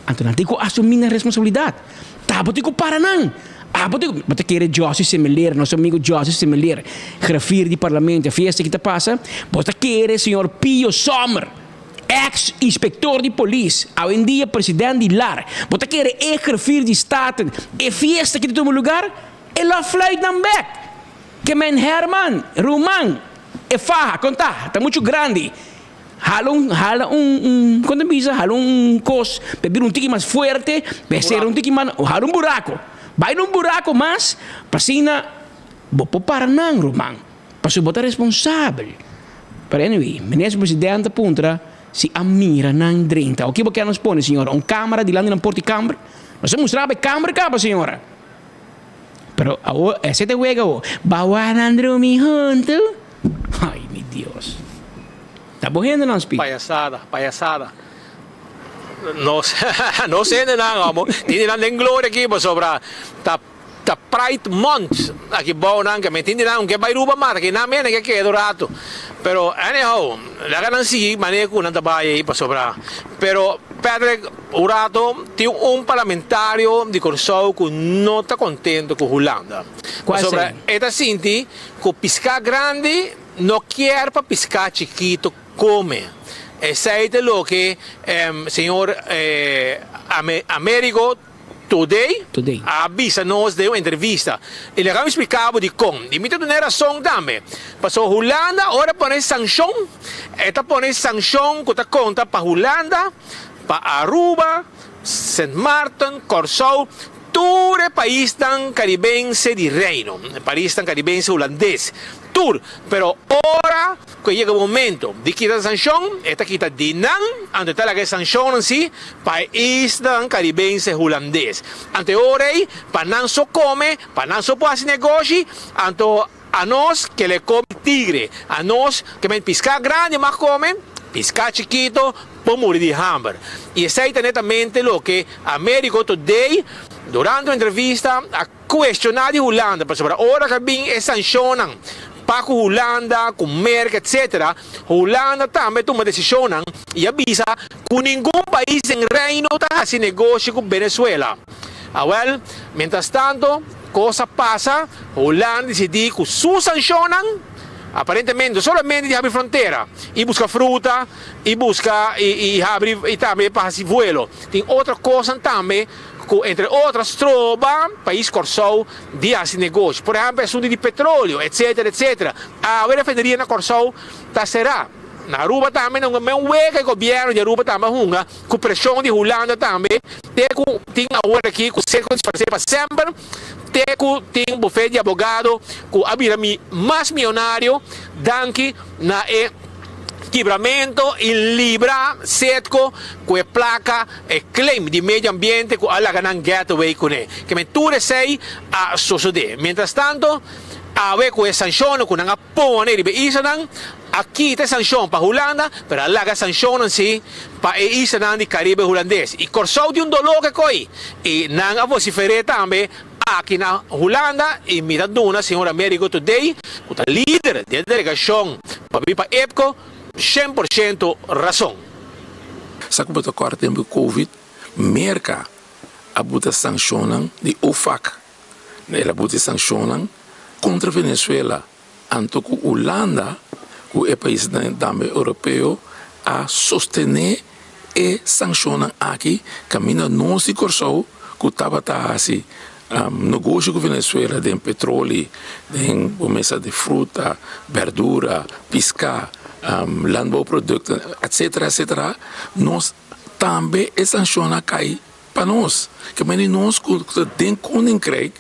Então, eu assumi a responsabilidade. Tá, eu para não. Mas querer Joseph Semeler, nosso amigo Joseph Semeler, griffier de parlamento, a festa que passa, você querer senhor Pio Sommer, ex-inspector de polícia, hoje em dia presidente de LAR, você querer griffier de Staten, a festa que toma lugar, e lá fluit dan back. Que men Herman, Roman, e faja, conta, está muito grande. Hala quando pisa, hala cos, beber tiki mais forte, beber tiki mais, hala buraco. Vai num buraco mais, pasina, bopo para não, Roman. Passo botar responsável. Pero anyway, ministro presidente apunta, se a mira não drenta. O que você nos põe, senhora? Câmara de lá na porta de câmara? Nós mostrava a câmara, capa, senhora. Pero, esse te juega, bawan andrumi junto. Ai, meu Deus. Tá morrendo, não, Speed? Palhaçada. No sé de nada, tiene nada en gloria aquí, pues sobra ta Pride Month aquí bao nang que me tiene nada que Bairuba mar que na mena que quedo rato. Pero anyhow, la ganancia manejo con nada ahí pues sobra. Pero Patrick Urato tiene un parlamentario de Corsou que no está contento con Holanda. Pues sobra esta Cinti con pisca grande no quiere para pisca chiquito come. Ese lo que señor Américo Today avisa-nos de uma entrevista. Ele vai explicar de como. E me tem razão também. Passou Holanda, agora põe sanção. Esta põe sanção que está conta para Holanda, para Aruba, St. Martin, Corsou, todo o país tan caribense de reino. O país tan caribense holandês. Tour, pero ahora que llega el momento de quitar sanción, esta quita dinan, ante tal que sanción en sí, país tan caribense holandés. Ante ahora, para no se come, para no se puede hacer negocio, ante a nos que le come tigre, a nos que me pisca grande más comen, pisca chiquito, por morir de hambre. Y es netamente lo que Américo Today, durante la entrevista, ha cuestionado de Holanda, pero ahora que bien sancionan para Holanda, com Merck, etc. Holanda também toma decisão e avisa que nenhum país em reino está fazendo negócio com Venezuela. Well, mientras tanto, cosa passa, Holanda decidiu que su sancionam, aparentemente solamente de abrir fronteira e busca fruta e busca e abrir e também para esse vuelo. Tem outra coisa também, entre outras trova, país Corsou de esse negócio. Por exemplo, assunto de petróleo, etc, etc. A refineria na Corsou será. Na Aruba também, não é um que o governo de Aruba também hunga, com pressão de Holanda também, tem agora aqui, com cerca de fazer para sempre, tem um bufete de advogado, com a vida mais milionário, danke na quebramento e libra setco com a placa e claim de meio ambiente com a ganan gateway com ele que me tudo sei a suceder. Mientras tanto a ver com a sanção com a põe ele isso não aqui tem sanção para Holanda pero a laga sanção em si para isso não de Caribe holandês e Corsou de dolor que coi e não a vocifere também aqui na Holanda e me dá dona senhor Américo Today o líder da delegação para vir para EPCO 100% razão. Sabe que agora tem o Covid, merca a buta sancionam de OFAC, ela buta sancionam contra Venezuela, anto que Holanda, que é país também europeu, a sostener e sancionar aqui caminha não se corso que estava assim negócio com Venezuela de petróleo, de promessa de fruta, verdura, pesca, landbouwproducten, etc. Nós também é sanciona cai para nós. Que nós tem koninkrijk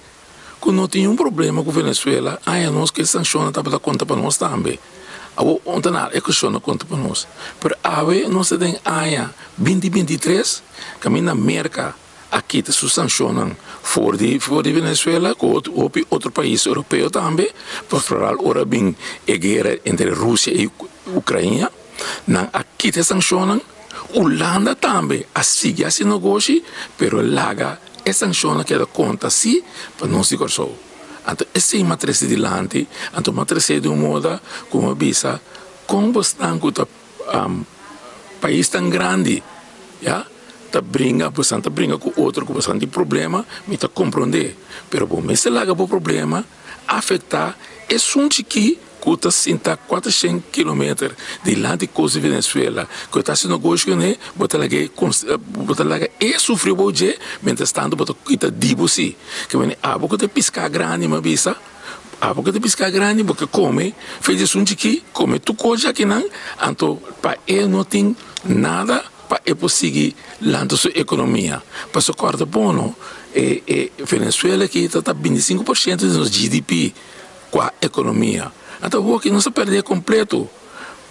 que não tem problema com Venezuela, aí nós que sanciona tá para conta para nós também. Ontem é questão de conta para nós. Mas agora nós temos aí 2023 caminha merca aqui te sancionam fora de Venezuela com outro país europeu também, por falar ora bem a guerra entre Rússia e Ucrânia, aqui te sancionam, Holanda também, a seguir esse negócio, pero laga é sanciona que dá conta sim, para não se corso. Então, esse é matriz de lante, então matriz de moda, como avisa, como bastante país tão grande, já? Brinca com outro com bastante problema, me tá compreender. Pero bom, se laga o problema, afetar é um chiqui que está senta 400 km de lá de coisa Venezuela, que está sendo negócio né, bota lá é sofreu hoje, mientras tanto bota kita dibo si, que vem boca de piscar grande, mas bisa. Boca de piscar grande, porque come, fez um chiqui, come tu coisa aqui não, então para ele não tem nada para conseguir lançar sua economia. Para o quarto bono, Venezuela que está 25% do nosso GDP com a economia. Então, o que não se perde completo.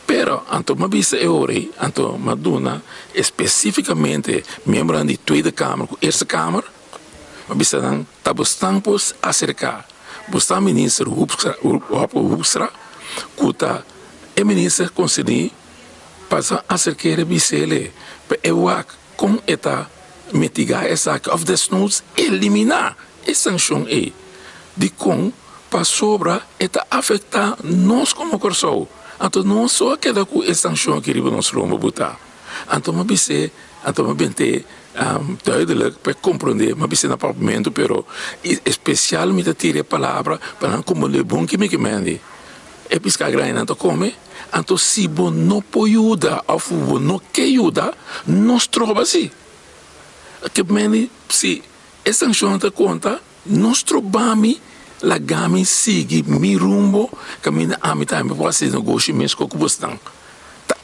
Pero, então, uma vez então, Maduna, especificamente, membro da Tweede Câmara, com essa Câmara, uma vez está bastante acercar. Bastante ministro Hoopstra, que está ministro concedido, para acercar a Bissele, para com esta mitigar essa of desnoods eliminar a sanção de com para sobra eta afetar nós como corso. Então não só queda com a sanção que nós vamos botar. Então uma bise, então uma bente duidelijk para compreender, mas bise na parlamento, pero especialmente tira a palavra para como le bom que me mande. É piscar grande, então come. Então, se você não pode ajudar, ou se você não quer ajudar, nós trovamos assim. Que se essa sanção te conta, nós trovamos a gama sigue mi rumbo, caminha a mim também, para fazer negócio mesmo com você.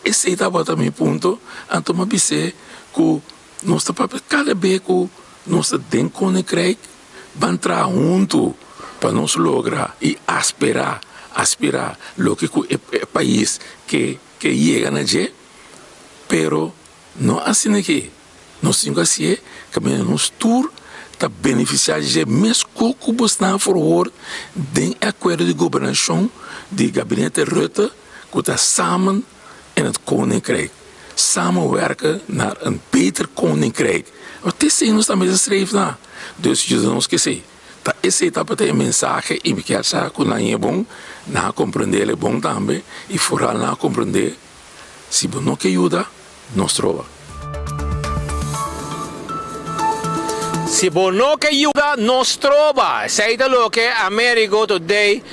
Esse é o meu ponto. Então, eu disse que nós estamos cada vez que nós temos que vamos entrar juntos para nós lograr e aspirar lo que é país que chega na gente, pero não assim aqui. Nós temos que caminhar nos tour para beneficiar de mesmo que você a favor do acordo de governação do gabinete Rutte que está samen in het koninkrijk. Samenwerken naar een beter koninkrijk. Wat is het dat we schrijven na? Dus je zou ons zeggen. Dat is het dat een mensagem e me quer saber que não é bom, não compreender é bom também e vooral não compreender se você não quer ajuda, nós trova. Se você não quer ajuda, nós trova. Sei o que Américo today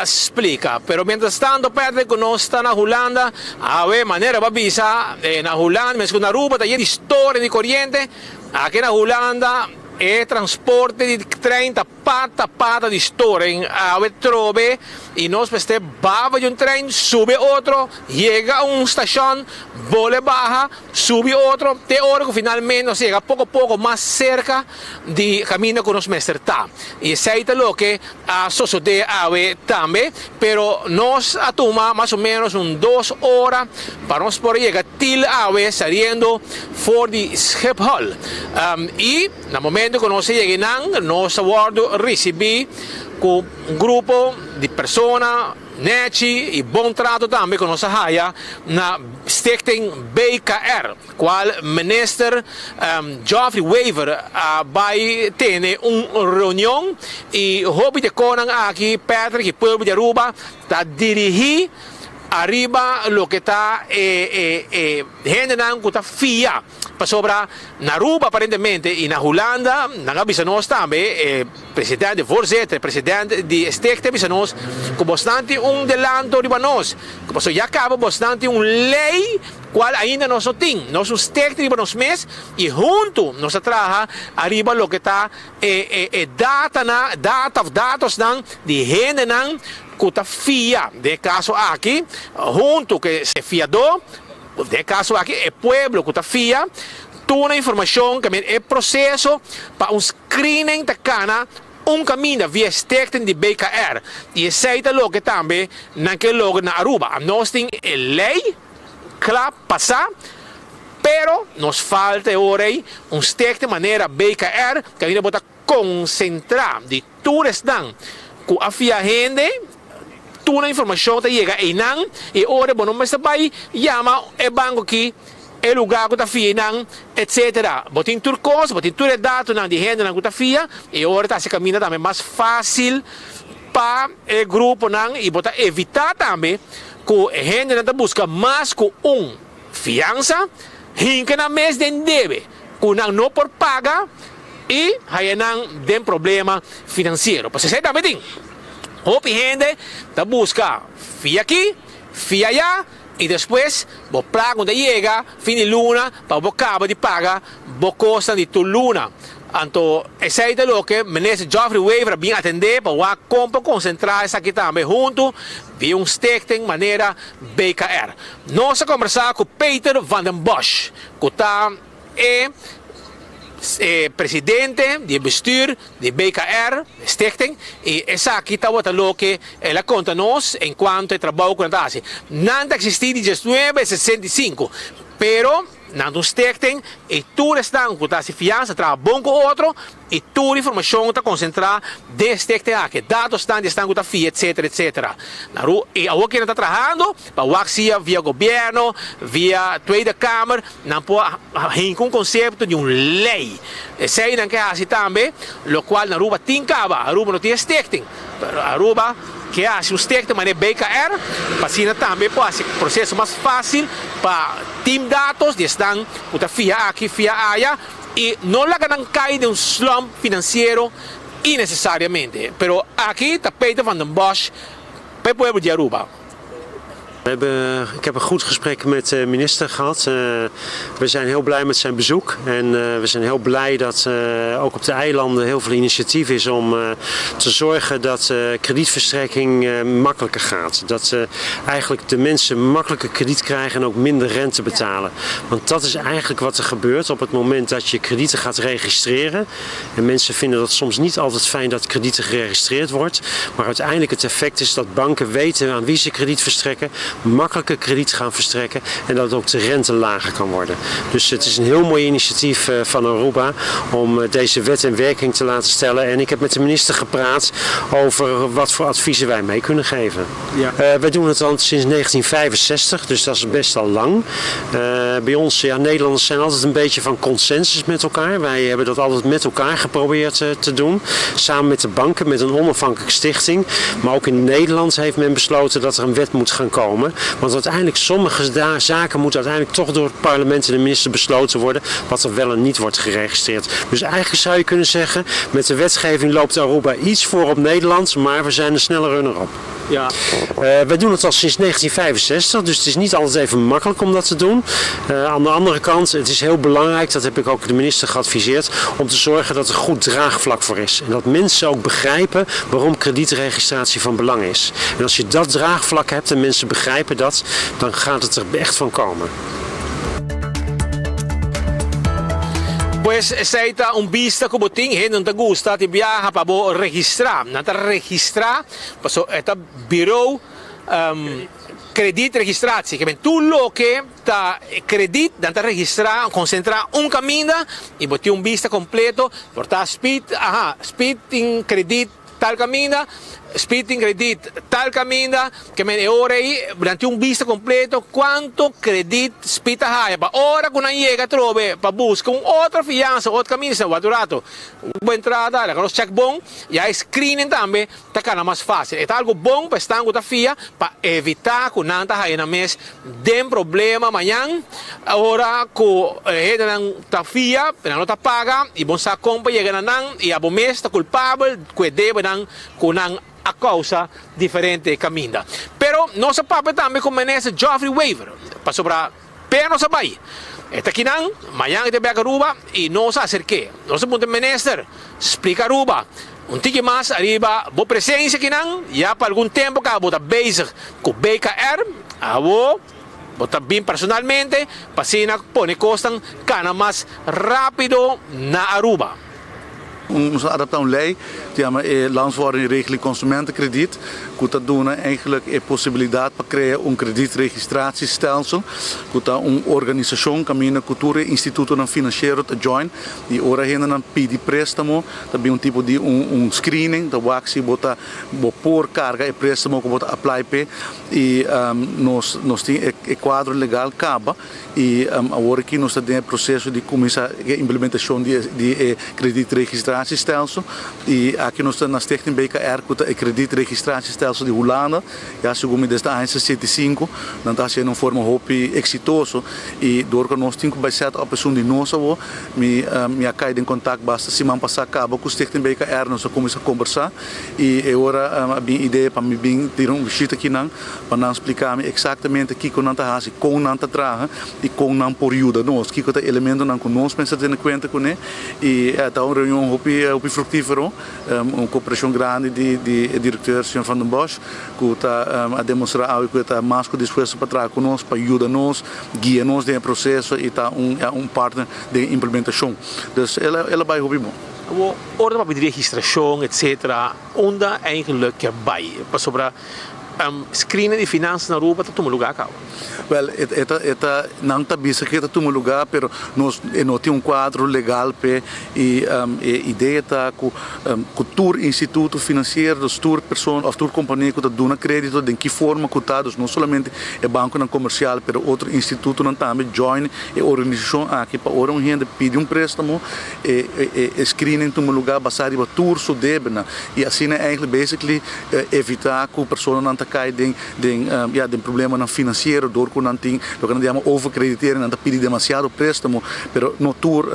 explica. Pero mientras tanto, Pedro, que nós está na Holanda, a ver maneira babisa na Holanda, mas com na Aruba, tá de história de corrente, aqui na Holanda é transporte de trem pata de história a trove e nós este baba de um trem, sube outro, chega a uma estação, vole baja, sube outro, até hora que finalmente chega pouco a pouco mais cerca de caminho que nós mestre tá. E sei lo que a sociedade ave também, pero nós a toma mais ou menos 2 horas para nós poder chegar til ave saindo for de Schiphol. E no momento que nós chegamos, nós aguardo receber com um grupo de pessoas, neti e bom trato também com nossa raia na Stichting BKR, qual minister Geoffrey Weaver vai ter uma reunião e houve de conan aqui Patrick que povo de Aruba está dirigir arriba lo que está generando que está FIA para sobra na Aruba aparentemente e na Holanda na bisanos também presidente voorzitter presidente de Stichting bisanos que bastante delanto de nós que passou já acaba bastante lei qual ainda nós só tem nós Stichting de nós mês e junto nós trabalha arriba lo que está dados de generando que está FIA de caso aqui junto que se fiador de caso aqui é pueblo que está FIA toda a informação que é processo para screening da cana caminho via Stichting de BKR e aceita lo que também naquele lugar na Aruba nós temos lei claro passar pero nos falta agora Stichting maneira BKR que ainda pode concentrar de turistas que a FIA gente toda a informação que chega aí não e ora bom mas vai chama é banco aqui é lugar que está FIA não etc botin turcos botin tudo dados não de gente não que está FIA e ora está se caminha também mais fácil para o grupo não e botar evitar também que a gente não busca mais que fiança hinca na mês de deve que não por pagar e aí não tem problema financeiro para você também tem Hopi gente da busca FIA aqui, FIA allá e depois vou plaga quando chega fim de luna para vou acaba de pagar vou costa de tu luna. Então esse é o que ministro Geoffrey Weaver bem atender para o compra concentrar essa aqui também junto via Stichting maneira BKR. Nós conversar com Peter van den Bosch que está presidente de bestuur de BKR Stichting e essa aqui está o que ela conta nós enquanto trabalho com a DASI. Não existe de 1965, pero não Stichting e tudo está com a fiança trabalha bom com outro e toda a informação está concentrada de Stichting aqui, dados estão com a FIA, etc, etc. E a que está trabalhando para o axia via governo, via Tweede Kamer, não pode um conceito de lei. Esse aí não quer assim também, o qual na Aruba tem caba, Aruba não tem Stichting, Aruba que é um Stichting mas é BKR, para assim também pode ser processo mais fácil para team dados de estão com a FIA aqui, FIA allá e não la ganan cai de slump financiero innecessariamente. Pero aqui está Peter van den Bosch, para o povo de Aruba. Ik heb een goed gesprek met de minister gehad. We zijn heel blij met zijn bezoek. En we zijn heel blij dat ook op de eilanden heel veel initiatief is om te zorgen dat kredietverstrekking makkelijker gaat. Dat eigenlijk de mensen makkelijker krediet krijgen en ook minder rente betalen. Want dat is eigenlijk wat er gebeurt op het moment dat je kredieten gaat registreren. En mensen vinden dat soms niet altijd fijn dat kredieten geregistreerd wordt. Maar uiteindelijk het effect is dat banken weten aan wie ze krediet verstrekken. Makkelijker krediet gaan verstrekken en dat ook de rente lager kan worden. Dus het is een heel mooi initiatief van Aruba om deze wet in werking te laten stellen. En ik heb met de minister gepraat over wat voor adviezen wij mee kunnen geven. Ja. Wij doen het al sinds 1965, dus dat is best al lang. Bij ons, Nederlanders zijn altijd een beetje van consensus met elkaar. Wij hebben dat altijd met elkaar geprobeerd te doen. Samen met de banken, met een onafhankelijke stichting. Maar ook in Nederland heeft men besloten dat er een wet moet gaan komen. Want uiteindelijk sommige zaken moeten uiteindelijk toch door het parlement en de minister besloten worden wat er wel en niet wordt geregistreerd. Dus eigenlijk zou je kunnen zeggen, met de wetgeving loopt Aruba iets voor op Nederland, maar we zijn een snelle runner-up. Ja. Wij doen het al sinds 1965, dus het is niet altijd even makkelijk om dat te doen. Aan de andere kant, het is heel belangrijk, dat heb ik ook de minister geadviseerd, om te zorgen dat er goed draagvlak voor is. En dat mensen ook begrijpen waarom kredietregistratie van belang is. En als je dat draagvlak hebt en mensen begrijpen dat, dan gaat het er echt van komen. Pues aceita vista como tem gente não te gusta te viaja para registrar, não te registrar, passo eta bureau kredietregistratie, que tu lo que ta krediet dan te registrar, concentrar caminho e botar vista completo, portar speed in krediet tal caminho Spitting credit tal caminda que me ora aí durante vista completo quanto credit spita haya pa ora quando chega trove para buscar outra fiança outro caminho se durato uma entrada la cross check bom e a screening também tá kana mais fácil é algo bom para estar com a fia para evitar que nanta haya na mês dem problema amanhã agora com não tá fia não tá paga e bom sa compra chega na nan e a bom mês tá culpável que deve nan com nan a causa diferente caminda. Pero nossa papel também começa Geoffrey Waiver para sobrar pé nossa bai. Esta aqui não, amanhã te pega Aruba e nós acerquei. Nosso ponto minister explica Aruba. Tique mais arriba, boa presença aqui não, já para algum tempo que vou estar bezig com BKR, vou estar bem personalmente, para assim pôr costas cana mais rápido na Aruba. Ons adaptar een lei, die landswaarderegeling consumentenkrediet, dat doen eigenlijk een possibiliteit te creëren een kredietregistratiestelsel, dat een organisatie, camino cultura, instituto dan financiero te join, die ora heen dan pidi préstamo, dat bij een type die een screening, dat waxi bota por carga e préstamo que bota apply pe, e nós tem e quadro legal caba, e agora aqui nós temos processo de começar a implementação de kredietregistratiestelsel. E aqui nós estamos na stichting BKR com o kredietregistratiestelsel de Holanda. Já segundo desde a 175, dan está sendo uma forma hopi exitoso. E door que nós temos que basear a pessoa de nós, me cai em contato basta semana passada acaba com o stichting BKR nós começamos a conversar. E agora a minha ideia para me vir ter visita aqui não, para não explicar exatamente o que nós estamos fazendo, como nós estamos trabalhando e como nós por ajuda nós, que é elemento nós nós pensamos ter conta com ele. E está uma reunião hopi fructífero, uma cooperação grande de diretor Sr. Van den Bosch, que está a demonstrar que está mais que disposto para trabalhar conosco, para ajudar nós, guiar nós no processo e está partner de implementação. Então, ela vai hopi bom. O orde para de registração, etc. Onde eigenlijk que vai para sobre screening de finanças na Aruba está tomando lugar cá? Well, não está bisa que está tomando lugar, pero nós temos quadro legal pe e ideia está com o tour instituto financeiro, o tour pessoa, o tour companhia que está dando crédito, de que forma que está, não somente é banco não comercial, pero outro instituto não também join e organização aqui para hora gente pede préstamo e screening tomando lugar basado em tour so debena e assim é basically evitar que a pessoa não cai de problema não financeiro, dor que não tem, lo que nós chamamos overcrediteren, não pedir demasiado préstamo, pero no tour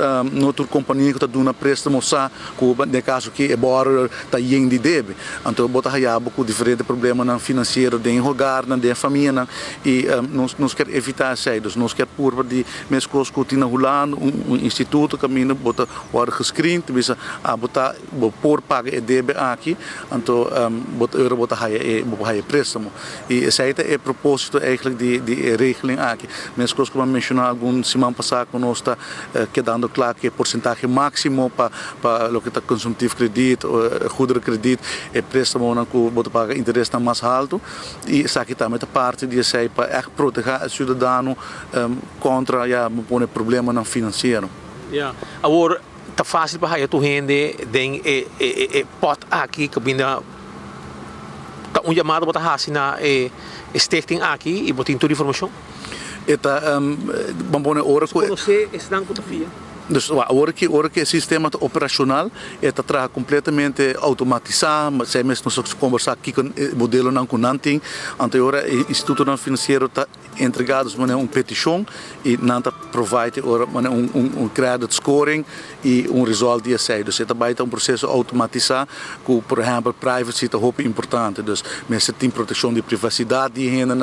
companhia que está dando préstamo sa, que no caso que é borrower está indo de debe, então bota hayabo com diferente problema não financeiro de enrogar, de família, e nós quer evitar isso, nós quer pôr de mesmo coisas que tem na Holanda, instituto caminho bota hora gescreend, bisa bota por paga e debe aqui, então bota haya préstamo. E esse aí é o propósito eigenlijk de regeling aqui. Mesmo que eu mencionar algum semana passada que nós está quedando claro que porcentagem máximo para o que está consumptivo crédito, goederenkrediet, é préstamo não que bota paga interesse mais alto. E isso aqui também é parte disso aí para proteger o cidadão contra um problema não financeiro. Agora está fácil para a tua gente de pot aqui que vinda chamado para fazer na stichting aqui e botar toda a informação. Vamos hora que você está com a Dus agora que o sistema operacional está completamente automatizado, se mesmo nós conversar aqui com o modelo não com nanting, agora o Instituto Financeiro está entregado uma petição e não está provide credit scoring e result de acesso. Então vai ter processo automatizado que, por exemplo, privacy é muito importante. Dus mensen tem proteção de privacidade de gente,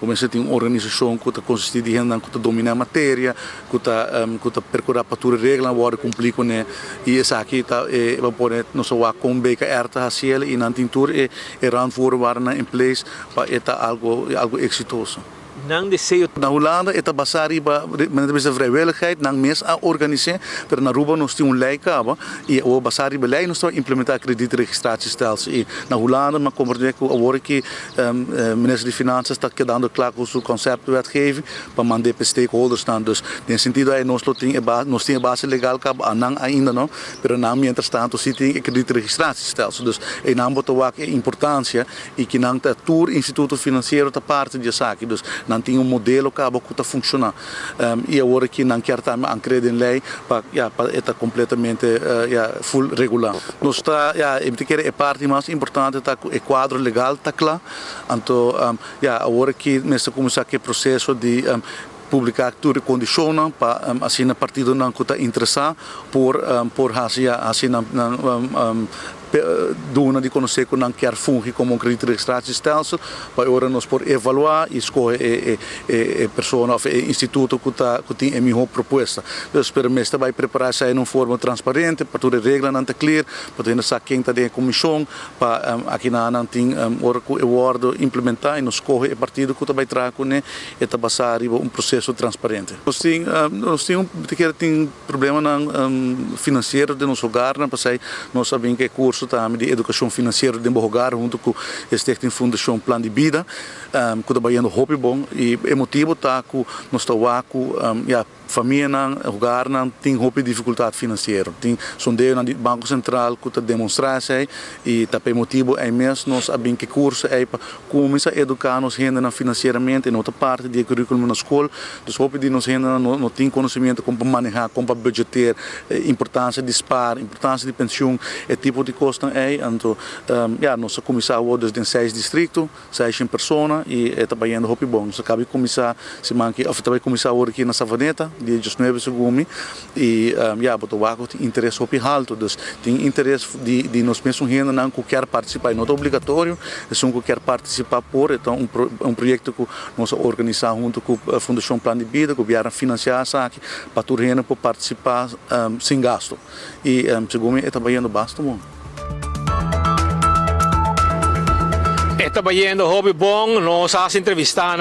mensen tem organização que está consistente de gente que domina a matéria, que está percorrer para regla worden cumprir com ele e essa aqui tá vamos pôr não só com BKR tá assim e não tem tour e randvoorwaarden in place para algo exitoso. Nang desejo. Na Holanda ita basari ba mensen vrijwilligheid nang mes a organise per na Aruba nos tem leikaba e o basari belei nos implementar kredietregistratiestelsel e na Holanda maar compreende que agora que minister de Finanças está quedando claro com o conceito de wetgeving para mandar para stakeholders dan dus nesse sentido aí nós tem a base legal caba nang ainda não pero na mientras tanto se tem kredietregistratiestelsel dus e não botou a importância e que não tá tour instituto financeiro tá parte de saque dus não tem modelo que está funcionando e agora que não quer estar a crer em lei para estar completamente full regular. Nós está é parte mais importante tá o quadro legal tá claro então agora que nessa começar que processo de publicar tudo condiciona para assim a partido não está interessado por assim dona de conhecer que não quer fungir como kredietregistratiestelsel, para agora nós por evaluar e escolher a pessoa ou instituto que tem a melhor proposta. Então, esperamos que vai preparar isso em uma forma transparente, para toda a regra não está clara, para ter essa quem está da comissão, para aqui não tem hora que o acordo implementar e nós escolher a partido que vai trazer com ele e está passar processo transparente. Nós temos problema financeiro de nosso lugar, porque nós sabemos que curso de educação financeira de Bohogar junto com a Fundação Plano de Vida que está trabalhando muito bom e o motivo está que nós estamos família não lugar não tem muita dificuldade financeira tem sondeio no Banco Central que está demonstrando e também motivo é mesmo nós abim que curso é para começar a educar nos renda financeiramente em outra parte do currículo na escola dos hope de nos renda não tem conhecimento como manejar como budgetar importância de spar importância de pensão é tipo de custo é então nós começar hoje desde 6 distritos 6 pessoas e é trabalhando muito bom nós acabamos de começar semana que também começar hoje aqui na Savaneta dia 19 segundo e botou tem interesse muito alto dus tem interesse de nós mesmos renda não que quer participar não é obrigatório é só que quer participar por então projeto que nós organizar junto com a Fundação Plano de Vida que vieram financiar aqui para tu renda para participar sem gasto e segundo é trabalhando bastante bom. Está yendo hobby bom, nos hace entrevistar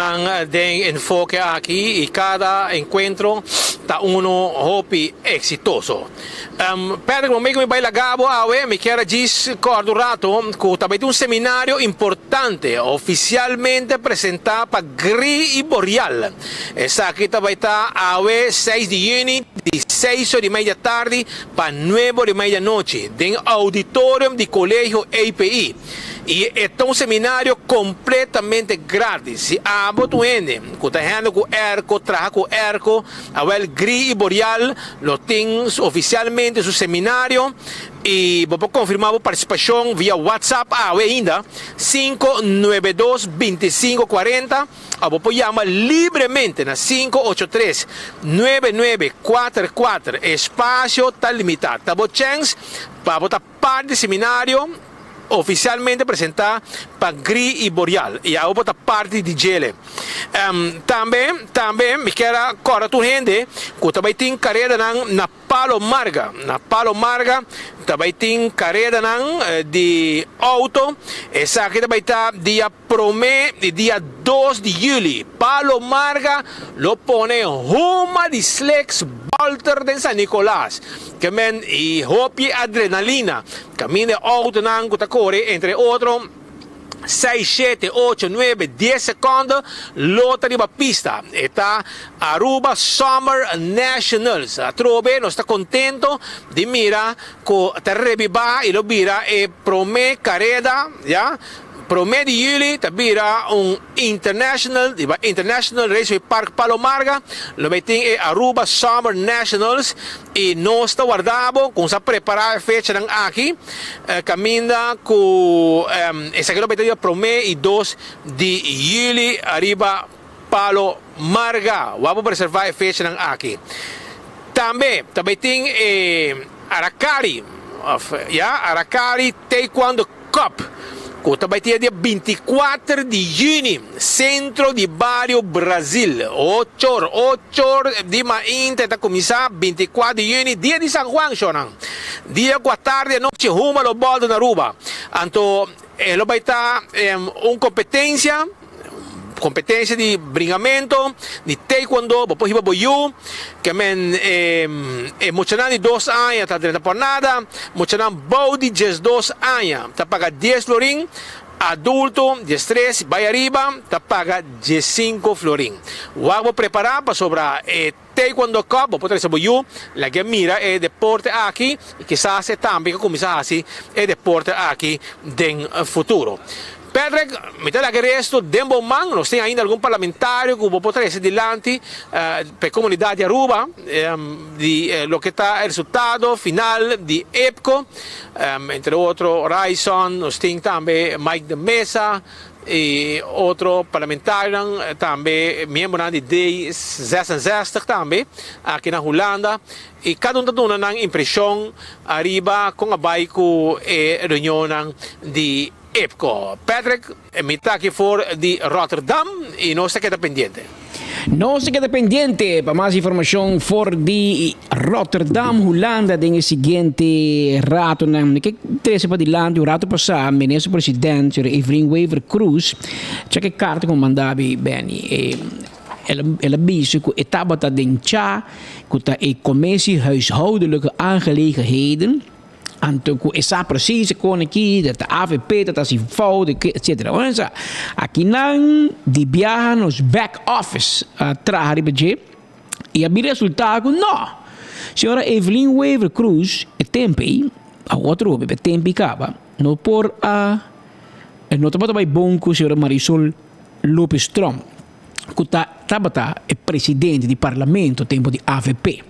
de enfoque aquí y cada encuentro está uno hobby exitoso. Pedro, como me vai lagabo me quiero decir corto rato que también un seminario importante oficialmente presentado para GRI y Boreal. Esa aquí también está 6 de junio, de 6:30 da tarde para 9:30 da noche, en auditorium de Colegio API. E é um seminário completamente grátis. Se a tu ende, que está indo com ERCO, trabalha com ERCO, a GRI e Boreal, lo tem oficialmente seu seminário. E vou confirmar a participação via WhatsApp ainda 592-2540. Vou chamar livremente na 583-9944. Espaço está limitado. Tá bom chance para botar parte do seminário oficialmente presentar para GRI e Boreal e a outra parte de Gele. Também me quero correr tu gente que também tem carreira na Palo Marga. Na Palo Marga também tem carreira de auto. Essa aqui também está dia promê e dia 2 de julho. Palo Marga lo pone Roma de Slex Walter de San Nicolás. Que men e hopi adrenalina. Cammina auto que ta corre entre outros 6, 7, 8, 9, 10 secondi lotta di pista e sta Aruba Summer Nationals a trove non sta contento di mira con terrebiba e lo bira e prome careda ja Promedio jullie tabira un international Raceway Park Palomarga lo meting e Aruba Summer Nationals e nós sta guardavo com sa preparar fecha ng aqui caminda com essa que lo meting Promedio 2 de julho arriba Palomarga vamos preservar fecha ng aqui também tem Aracari Aracari Taekwondo Cup também dia 24 de junho, centro de Barrio Brasil. 8 horas de manhã, está começar 24 de junho, dia de San Juan, Shonan. Dia 4 tarde, noite, rumo ao baldo na Aruba. Então, ele vai estar uma competência competência de bringamento, de taekwondo, depois iba boiú, que men mochanan de 2 anos, tá dentro por nada, mochanan bau de 2 anos, tá paga 10 florim, adulto, 13, vai arriba, tá paga 15 florim. O água preparar para sobrar taekwondo cup, vou poder saber la que mira é deporte aqui, e que se hace também, que começa assim, é deporte aqui no futuro. Patrick, metade que resto, Dembo Man, nós temos ainda algum parlamentário que pode trazer adiante para a comunidade de Aruba, de lo que está o resultado final de EPCO, entre outros, Raison, nós temos também Mike de Mesa, e outro parlamentário também, membro de D66 também, aqui na Holanda, e cada um está dando uma impressão arriba com a baico e reunião de EPCO. Patrick, me está aqui fora de Rotterdam e não se queda pendiente. Não se queda pendiente para mais informação for de Rotterdam, Holanda, den seguinte rato que trece para dilante o rato passado, ministro presidente Evelyn Wever Cruz, c'è che carta con mandavi bene ela bezig met etabata den tja, met de commissie huishoudelijke aangelegenheden. Anto essa precisa com aqui da AVP da se foda etc. Olha aqui não de viajar nos back office atrás de budget e a resultado não. Senhora Evelyn Wever Cruz é tempo a outro bebê tempo acaba não por a não tá bem bom com a senhora Marisol Lopes Trump que tabata é presidente do parlamento tempo de AVP.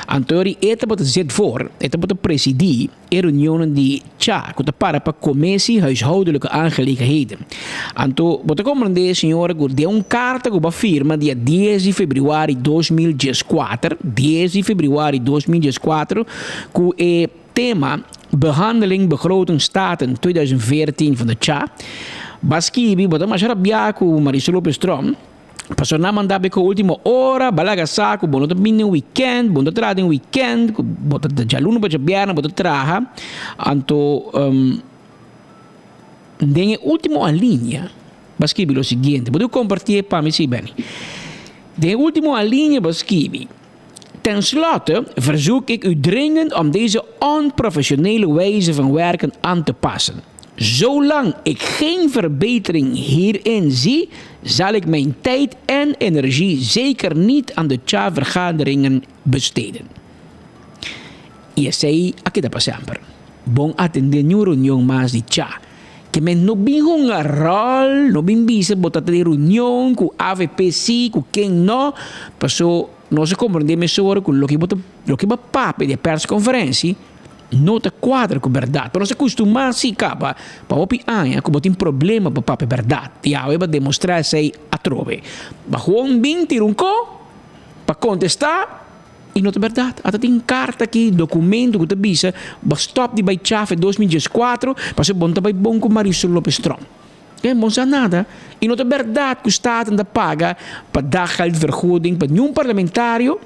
Antori tabata zet voor, tabata presidir a reunião de tja, que para commissie huishoudelijke aangelegenheden. Anto, bota compreender, senhora, que de carta que firma dia 10 de fevereiro de 2014, 10 de fevereiro de 2014, que é tema behandeling begroting staten 2014 van de tja. Baskibi, bota mais rabia com Marisol Lopes Trump. Passou na mandar com a última hora, balaga saco, bom no mini weekend, bom no trade em weekend, bota de aluno para jabiana, bota traha, anto den último a linha, baskibi o seguinte, vou compartilhar para me se bem. De último a linha baskibi. Ten slotte verzoek ik u dringend om deze onprofessionele wijze van werken aan te passen. Zolang ik geen verbetering hierin zie, zal ik mijn tijd en energie zeker niet aan de tja-vergaderingen besteden. E sei aqui da sempre. Bom atender uma reunião mais de tja. Que men não bin um rol, não bin bisa botar de reunião com AVPC, com quem não, passou não se compreende mesmo com o que vai papo de persconferência. Nota quadra com verdade. Para não se acostumar a se capa, para o pianha, como tem problema para papo verdade. E aí vai demonstrar se a trove. Mas um bem tira para contestar e nota verdade. Até tem carta aqui, documento que te bisa, stop de Baichaf em 2014, para ser bom também bom com Marisol Lopes Trump. É bom ser nada. E nota verdade que o Estado ainda paga para dar geldvergoeding para nenhum parlamentário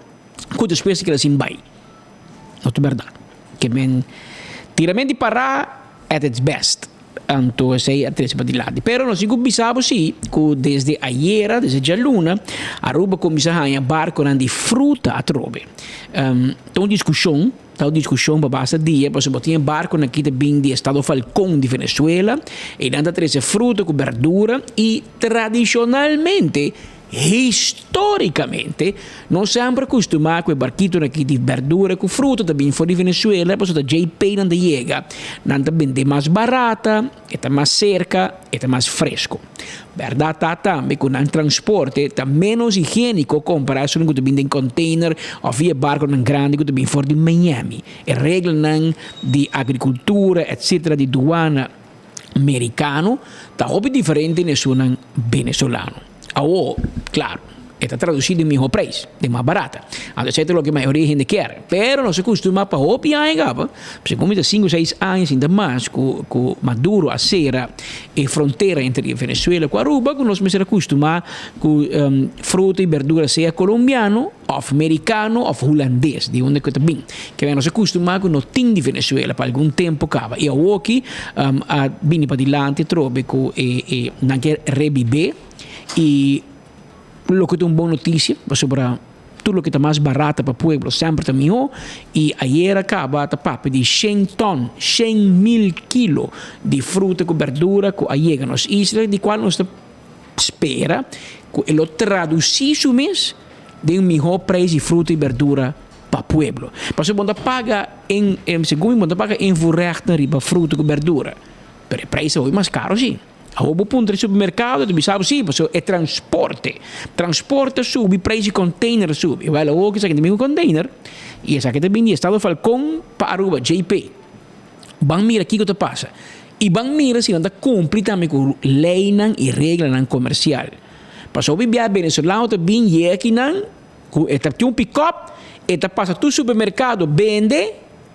com despesa que eles vai. Nota verdade. Que men tiramente para at its best. Anto sei a tres padilati. Pero nós bisabo sim que desde ayer, desde a luna, Aruba começa a barco de fruta a trove. Então discussão para base dia, para botar barco aqui também de Estado Falcón de Venezuela, e anda três fruta com verdura e tradicionalmente historicamente, nós sempre acostumamos com o barquito aqui de verdura com fruta também fora de Venezuela, depois da JP não chega, não também é mais barata, é mais cerca, é mais fresco. Verdade também com o transporte é menos higiênico comparado com o também em container ou via barco grande que também fora de Miami. E regras de agricultura, etc., de duana americano, está bem diferente do venezuelano. Claro, está traducido en mejor precio, de más barata. Entonces, esto es lo que la mayoría de gente quiere. Pero no se acostuma para opiar en Gaba. Se come de 5 o 6 años ainda más, con Maduro a cera e frontera entre Venezuela e Aruba, que nós se acostuma com fruta e verdura, seja colombiano, of americano, of holandês, de onde que está bem. Que nós se acostuma com no tim de Venezuela para algum tempo acaba. E aqui, a bem para dilante, trobe e não quer reviver. E lo que é uma boa notícia sobre tudo que está mais barato para o povo sempre está melhor. E ayer acaba a papo de 100 ton, 100.000 kilos de fruta com verdura que chega nas islas, de qual nós espera que ele traduzisse mês de melhor preço de fruta e verdura para o povo. Mas quando paga segundo paga em verrechten riba fruta com verdura, mas o preço é mais caro, sim. A ponto de supermercado, tu sabe sim, mas é transporte. Transporte sube, preço de container sube. Vai lá que sai do container e essa que também estado Falcão para Aruba, JP. Bang mira aqui que te passa. E bang mira se anda cumprir também com lei e regra comercial. Passou o bebê venezolano também e aqui não, está um pick-up, está passa tu supermercado vende,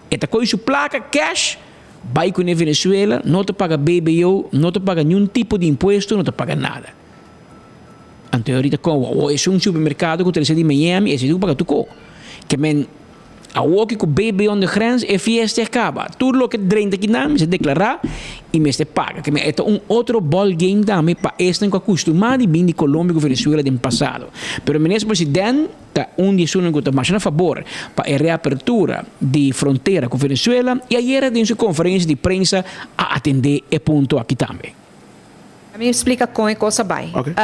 está com sua placa cash. Vai com a Venezuela, não te paga BBO, não te paga nenhum tipo de imposto, não te paga nada. Então, ahorita, como é um supermercado que você de Miami, esse tu paga tu co. Que men, a walkie com BBO de grens, e fiesta acaba. Tudo o que drenta aqui não, se declarar e me se paga. Que men, é outro ball game também para este que acostumado e bem de Colômbia e Venezuela do passado. Pero o ministro presidente está dia que está mais a favor para a reapertura de fronteira com Venezuela e ayer em sua conferência de prensa a atender e ponto aqui também. A mim explica como é coisa vai. Okay.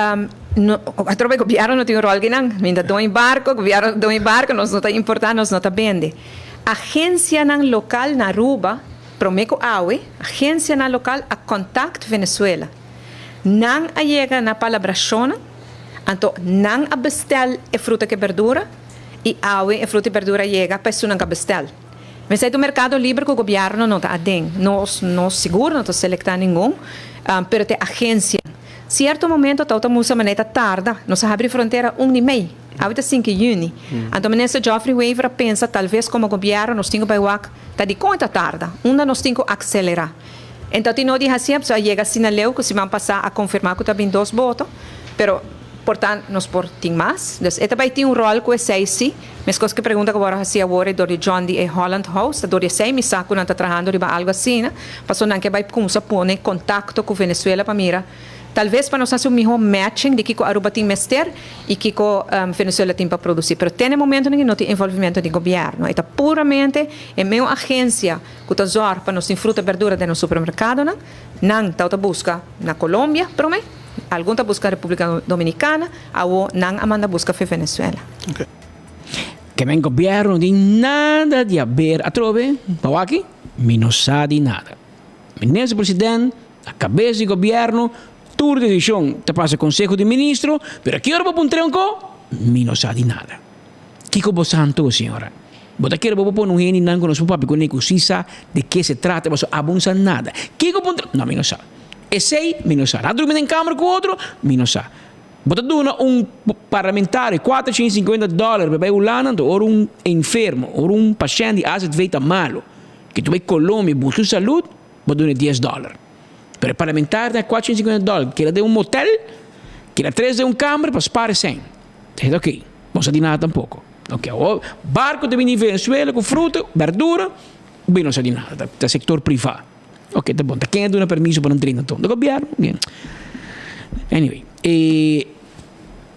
O governo não tem um rol que não. Ainda dão em barco, o governo dão em barco, nós não está importando, nós não está vende. Agência não local na Aruba, promeco aue, agência não local a contact Venezuela. Não a chega na palabração. Então, não a bestel é fruta e verdura e aue é fruta e verdura chega a pessoa não a bestel. Mas é do mercado livre que o governo não está adendo. Não seguro, não está selectando nenhum, mas tem agência. Certo momento, está muita maneira tarda, nós abrimos fronteira 1,5, até 5 de junho. Então, o ministro Geoffrey Weaver pensa, talvez como governo, nós temos que está de conta tarda, nós temos que acelerar. Então, não diz assim, a chega sinaleu que se vão passar a confirmar que está bem 2 votos, mas portanto, nós temos mais. Então, ele também tem um rol com o SEIC, mas coisa que pergunta agora se agora do John D. Holland House, do SEIC, me saco não está trabalhando riba algo assim, passou não que vai começar a pôr em contato com Venezuela para mira. Talvez para nós fazer um melhor matching de que a Aruba tem mester e que a Venezuela tem para produzir. Mas tem momento que não tem envolvimento do governo. É puramente a minha agência que está usando para nós ter fruta e verdura no supermercado. Não está busca na Colômbia, para mim. Algum está busca na República Dominicana, ou não manda busca para Venezuela. Okay. Que o governo não tem nada de haver a trove, para aqui, não sabe nada. O ministro presidente, a cabeça do governo, toda decisão te passa Conselho de Ministro, mas aqui eu vou um tronco, não sabe nada. Que como santo, senhora? Bota aqui eu vou pôr um gênio não conhece o papo com necessita de que se trata, mas abunsa nada. Que como não, não sabe. E sei, não sabe. A dormir em câmara com outro, não sabe. Bota um parlamentar $450 para o lana, ou enfermo, ou paciente que veita malo, que tu vai Colômbia buscar saúde, bota $10. Pero parlamentar dá $450, que ele dê motel, que ele traz de câmara para spare 100. Então, ok, não sabe nada tampouco. Ok, o barco de Venezuela com fruta, verdura, bem não sabe nada, do setor privado. Ok, tá bom, tá quem dá permisso para não treinar todo o governo? Bem. Anyway,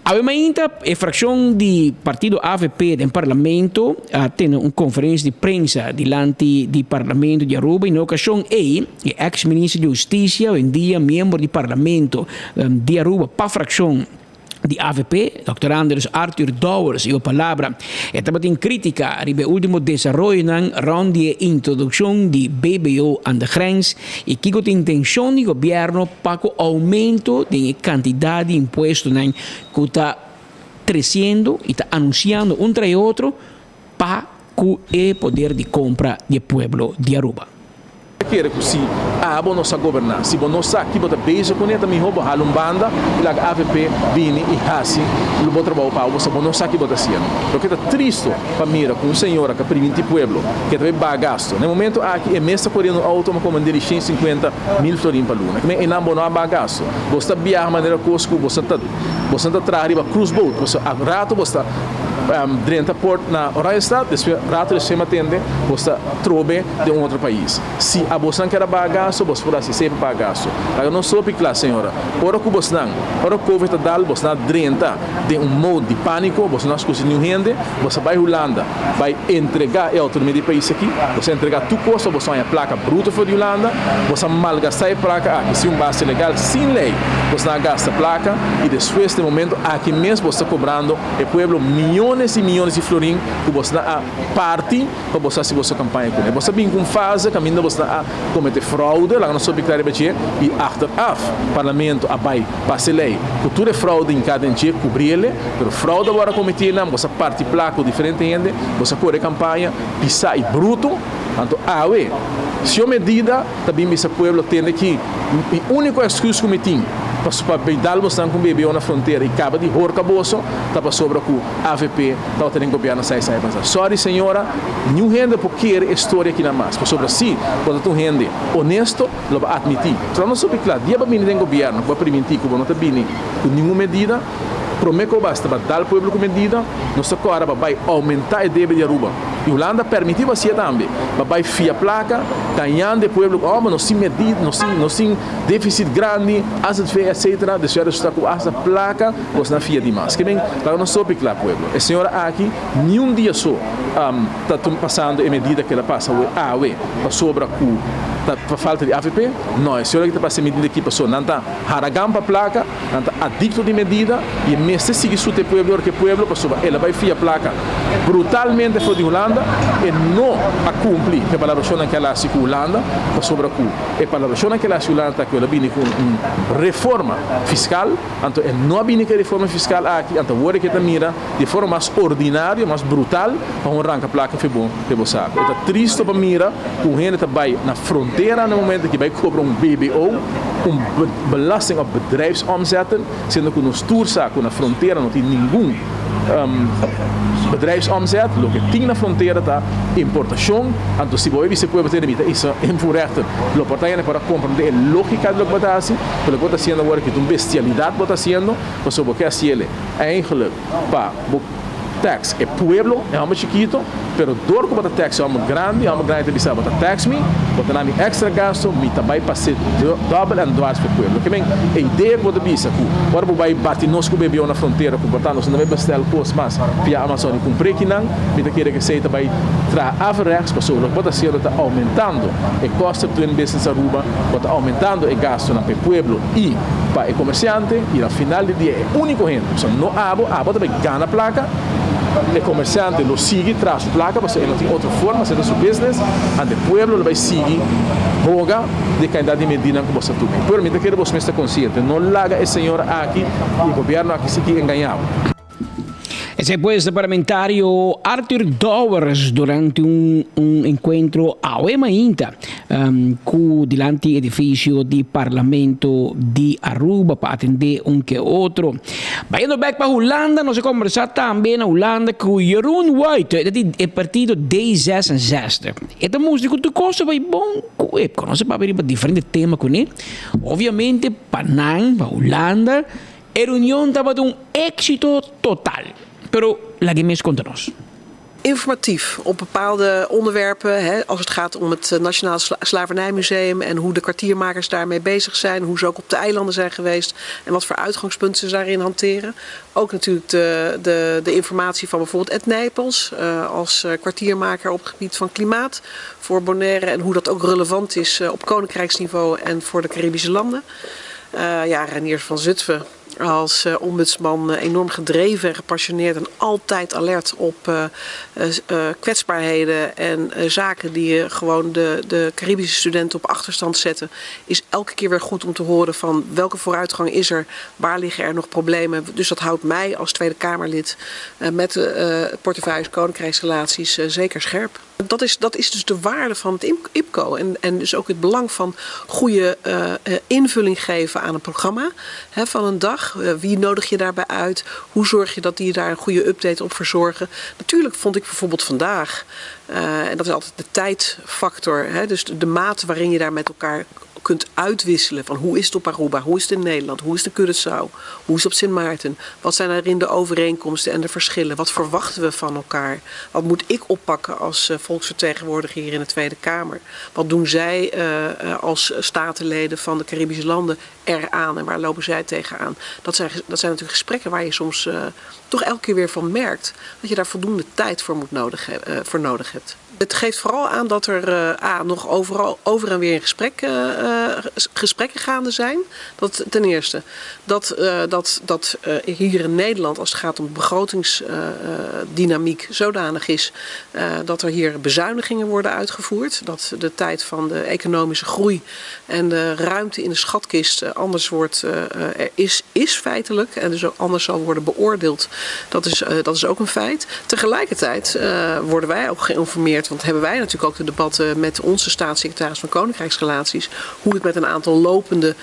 ainda a fração do partido AVP do parlamento tem uma conferência de prensa diante do parlamento de Aruba e na ocasião o ex-ministro de Justiça, hoje em dia membro do parlamento de Aruba para a fração de AVP, Dr. Anders Arthur Dowers, e a palavra também crítica ao último desenvolvimento rond de introdução de BBO an de grens e que tem intenção do governo para o aumento da quantidade de impostos que está crescendo e está anunciando tras outro para o poder de compra do povo de Aruba. Quero que abo nossa governar. Se você sabe que você beijo com ele, também rouba halumbanda, e a AVP vini e hasi, o bom trabalho para você não sabe que você está fazendo. Porque está triste para mira com uma senhora que prevente pueblo, que também bagasto. No momento aqui é mesmo correndo auto, uma comandante de 150 mil florins para luna. Que é não bom bagasto. Você viaja de maneira cosco, você está atrás de cruise boat, você a rato você está dentro da porta na Raiestad, depois rato de cima atende, você trobe de outro país. Se a você não quer bagaço, você pode ser sempre bagaço. Eu não sou piclar, senhora. Ora que você não, ora que você está dando, você está dentro de modo de pânico, você não escuta nenhum rende, você vai Holanda, vai entregar a autonomia do país aqui, você entregar tudo coisa, você vai a placa bruta for de Holanda, você malgastar a placa aqui, se base legal, sem lei, você não gasta a placa e depois de momento aqui mesmo você está cobrando o pueblo milhões e milhões de florins que você dá parte para você fazer sua campanha com ele. Você vem com fase, caminho você a cometer fraude, lá não soube claro e achteraf, parlamento a vai passar lei, cultura fraude em cada dia cobrir ele, mas fraude agora cometida, você parte placa diferente ainda, você corre campanha, pisar e bruto, então se a medida também esse pueblo tem que o único excuse que me tem para peidar o com o bebê na fronteira e acaba de horca bolso, está para sobra com a AVP, está tendo governo sai passar. Sorry senhora, nenhum rende porque história aqui na mais. Para sobra sim, quando tu rende honesto, lo vai admitir. Então não soube claro, dia para mim tem governo, vai permitir que não está bem com nenhuma medida. Prometo que basta para dar ao povo com medida, nossa cara vai aumentar a débito de Aruba. E Holanda permitiu assim também. Vai fiar placa, ganhando o povo, mas não se medida, não se déficit grande, asset fee, etc. Deixar está com essa placa, você não fia demais. Que bem, lá não sou picar o povo. A senhora aqui, nenhum dia só está passando a medida que ela passa, para sobra com para falta de AVP, não, a senhora que está passando medida aqui passou, não está haragam para placa, não está adicto de medida e mesmo se isso te pueblo, porque pueblo passou, ela vai fiar placa brutalmente fora de Holanda e não a cumprir que a palavra que ela se com Holanda, passou para cu. E a palavra que ela se Holanda que ela vem com reforma fiscal, então não vem com reforma fiscal aqui, então agora que está mira de forma mais ordinária, mais brutal, para arrancar placa foi bom, que você sabe. Está triste para mira, o gente está vai na fronteira no momento que vai cobrar BBO, belasting op bedrijfsomzetten, sendo que nos toerzaken na fronteira não tem nenhum bedrijfsomzet, lo que tem na fronteira está importação, então se você pode ter isso é incorreto, lo importante para compreender a lógica do que está fazendo, pelo que está fazendo agora que é uma bestialidade que está fazendo, mas o que é ele eigenlijk para tax é pueblo, é algo chiquito, pero dor que bota tax é algo grande te bisa bota tax me, bota nami extra gasto, me também passe double and dwarf para pueblo. Que bem, a ideia que bota bisa que agora vai bater nós com o bebê na fronteira, com botar nós não vai bestel coisas mais via Amazon e cumprir que não, me tá querendo que seja também tra avrex, passou, o que bota ser está aumentando o custo do business Aruba, bota aumentando o gasto na pueblo e para o comerciante e no final do dia é único gente, não abo também ganha placa. O comerciante lo sigue tras placa, porque ele não tem outra forma de fazer seu business, e o povo vai seguir roga de quantidade de medida que você tem. Por mim, eu quero que você esteja consciente, não larga a senhora aqui e o governo aqui se enganado. Ese fue el parlamentario Arthur Dowers durante un encuentro a Inta delante del edificio del Parlamento de Aruba para atender un que otro. Vayendo back para Holanda, nos conversar también a Holanda con Jeroen White, del partido D66. Esta música tu cosa vai bom, conoce para ver diferentes temas con él. Obviamente, para Holanda, la reunión estaba de un éxito total. Pero la que més contra ons. Informatief op bepaalde onderwerpen, als het gaat om het Nationaal Slavernijmuseum en hoe de kwartiermakers daarmee bezig zijn, hoe ze ook op de eilanden zijn geweest en wat voor uitgangspunten ze daarin hanteren. Ook natuurlijk de informatie van bijvoorbeeld Ed Nijpels als kwartiermaker op het gebied van klimaat voor Bonaire en hoe dat ook relevant is op koninkrijksniveau en voor de Caribische landen. Reinier van Zutphen als ombudsman enorm gedreven en gepassioneerd en altijd alert op kwetsbaarheden en zaken die gewoon de Caribische studenten op achterstand zetten, is elke keer weer goed om te horen van welke vooruitgang is er, waar liggen er nog problemen. Dus dat houdt mij als Tweede Kamerlid met portefeuille Koninkrijksrelaties zeker scherp. Dat is dus de waarde van het IPCO. En dus ook het belang van goede invulling geven aan een programma van een dag. Wie nodig je daarbij uit? Hoe zorg je dat die daar een goede update op verzorgen? Natuurlijk vond ik bijvoorbeeld vandaag, en dat is altijd de tijdfactor, dus de mate waarin je daar met elkaar kunt uitwisselen van hoe is het op Aruba, hoe is het in Nederland, hoe is het in Curaçao, hoe is het op Sint Maarten, wat zijn erin de overeenkomsten en de verschillen, wat verwachten we van elkaar, wat moet ik oppakken als volksvertegenwoordiger hier in de Tweede Kamer, wat doen zij als statenleden van de Caribische landen eraan en waar lopen zij tegenaan. Dat zijn natuurlijk gesprekken waar je soms toch elke keer weer van merkt dat je daar voldoende tijd voor nodig hebt. Het geeft vooral aan dat er nog overal over en weer in gesprekken gaande zijn. Dat ten eerste. Dat hier in Nederland, als het gaat om begrotingsdynamiek, zodanig is dat er hier bezuinigingen worden uitgevoerd. Dat de tijd van de economische groei en de ruimte in de schatkist anders wordt, is feitelijk. En dus ook anders zal worden beoordeeld. Dat is ook een feit. Tegelijkertijd worden wij ook geïnformeerd. Want hebben wij natuurlijk ook de debatten met onze staatssecretaris van Koninkrijksrelaties. Hoe het met een aantal lopende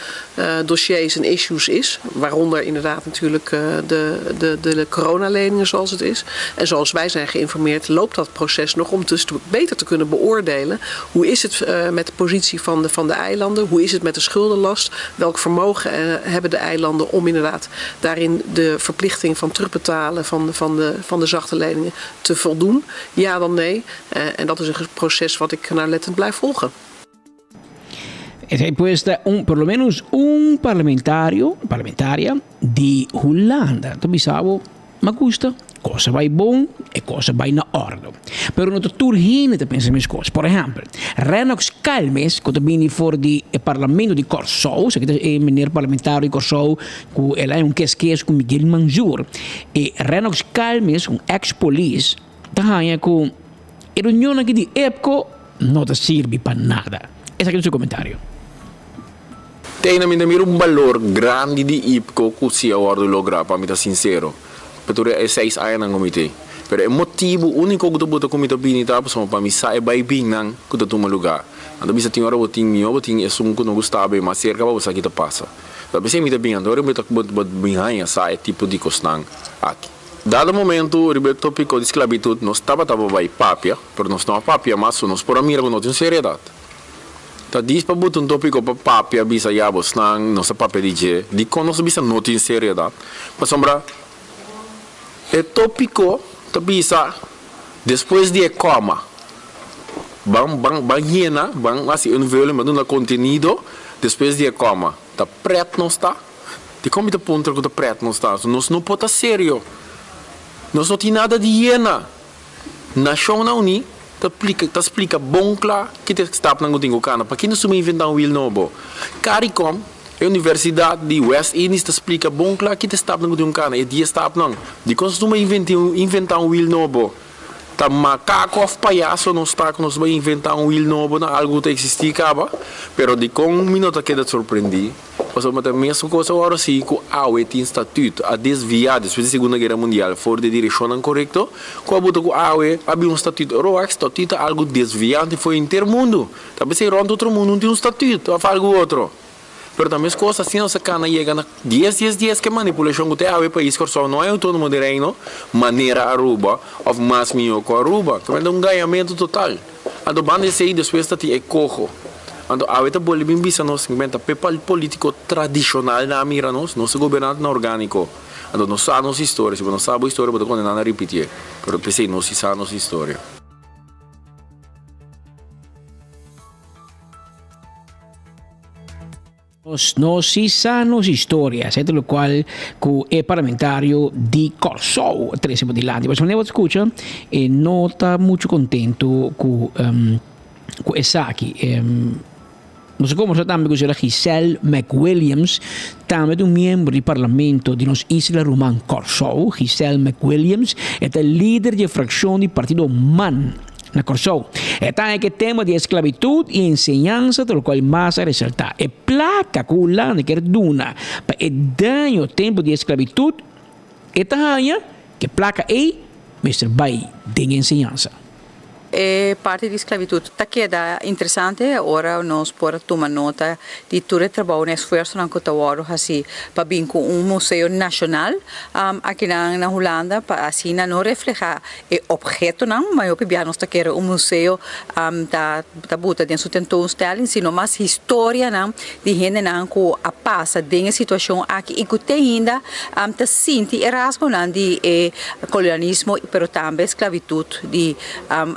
dossiers en issues is. Waaronder inderdaad natuurlijk de coronaleningen zoals het is. En zoals wij zijn geïnformeerd loopt dat proces nog om dus beter te kunnen beoordelen. Hoe is het met de positie van de eilanden? Hoe is het met de schuldenlast? Welk vermogen hebben de eilanden om inderdaad daarin de verplichting van terugbetalen van de zachte leningen te voldoen? Ja dan nee. En dat is een proces wat ik nauwlettend blijf volgen. Hay puesta por lo menos un parlamentaria de Holanda. Tu bisavo, ma gusta, cosa vai bom e cosa vai na ordem. Pero no tour heen te pensa mis coisas. Por exemplo, Renox Calmes, que também for de parlamento de Curaçao, se que é meneer parlamentário de Curaçao, que ela é quesquês com Miguel Manjur. E Renox Calmes, ex-police, tá aí com a reunião aqui de EPCO não te serve para nada. Esse aqui é o seu comentário. Tem na minha um valor grande de IPCO que se agora logra para mim sincero. Porque é 6 anos no comitê. Pero o motivo único que eu boto comitê binita para mim sai bem bem não que eu tomo lugar. Então bisa tinha hora botin mio botin é um que não gostava mas cerca para você que te passa. Então bisa me bem agora eu boto bem sai tipo de costang aqui. Dado momento, o tópico de esclavitud não estava bem papia, pero nós não papia, mas nós por amir com não seriedade. Então diz para botar tópico para papia, bisa já vos não se papia de com nós bisa não tem seriedade. Mas sombra, o tópico tá bisa depois de coma, bang hiena, bang assim envolve mas não conteúdo depois de coma, tá preto não está. De como tá ponto que tá preto não está, nós não pode sério. Nós não tem nada de hiena. Nacional ni, te explica bom claro que te está na gotinho cana. Para quem não se inventar will novo. CARICOM, a Universidade de West Indies te explica bom claro que te está na gotinho cana. E dia está não. De quando se inventar will novo. Tá macaco of palhaço não está que nós vai inventar will novo na algo que existia acaba. Pero de com minuto que te surpreendi. Mas a mesma coisa agora sim que a AUE tem estatuto a desviar depois da Segunda Guerra Mundial fora de direção correto, quando a AUE havia estatuto, o estatuto é algo desviante foi intermundo. Talvez se ronda outro mundo não tem estatuto, a algo outro. Mas também as coisas assim não se cana chega na 10 que manipulação que a AUE país Curaçao não é autônomo de reino, maneira Aruba ou mais melhor com Aruba, que é ganhamento total. A do bando sei depois da é cojo. Então, a gente pode bem bisa nós inventa papel político tradicional na mira nosso governante não orgânico. Então, nós sabemos história, se não sabemos história, pode condenar a repetir. Mas pensei, nós sabemos história. Nós sabemos histórias, é lo qual que é parlamentário de Curaçao, 13 de lá. Mas quando eu escuto, não está muito contento com essa aqui. Nós conversamos também com a Giselle McWilliams, também um membro do parlamento de nossa Isla Romana Curaçao. Giselle McWilliams é a líder da fração do partido MAN na Curaçao. Está em que tema de esclavitud e ensinança, do qual mais a ressaltar. É placa que o Holanda quer duna para o dano tempo de esclavitud. Está aí que placa é Mr. Bay de ensinança. é parte de esclavitud. Tá queda interessante, agora nós podemos tomar nota de todo o trabalho e esforço que está assim, para vir com museu nacional aqui na Holanda, para assim não reflejar o objeto, mas eu que nós quer museu da buta dentro do tentoonstelling, sino mais história de gente que a passa dessa situação aqui e que ainda tá sente rasgo de colonialismo, mas também esclavitud de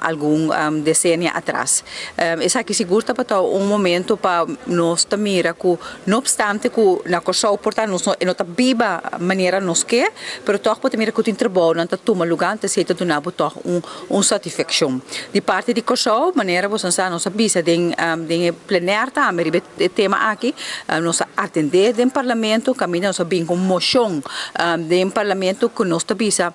algum decenio atrás. Essa aqui seguro para momento para nós mirar que, não obstante que na coisa portanto nós não tá viva maneira nós quer, mas toch para mirar que o trabalho não tá toma lugar, tá se tá donado toch satisfação. De parte de coisa maneira você sabe nós bisa den plenário tá, mas o tema aqui nós atender do parlamento, caminha nós bem com moção do parlamento que nós tá bisa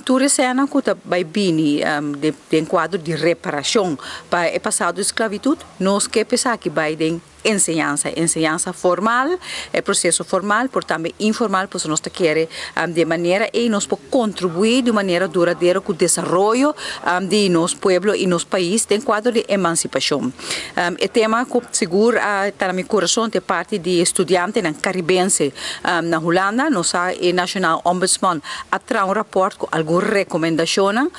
tudo cena que tá vai bini de quadro de reparação para o passado de esclavitud, nós que pensar que vai den enseñanza formal, processo formal, por também informal, pois nós queremos de maneira e nós podemos contribuir de maneira duradoura com o desenvolvimento de nosso povo e nosso país em quadro de emancipação. O tema que seguro está no meu coração de parte de estudantes caribense na Holanda, nós o National Ombudsman atrai rapport com algumas recomendações,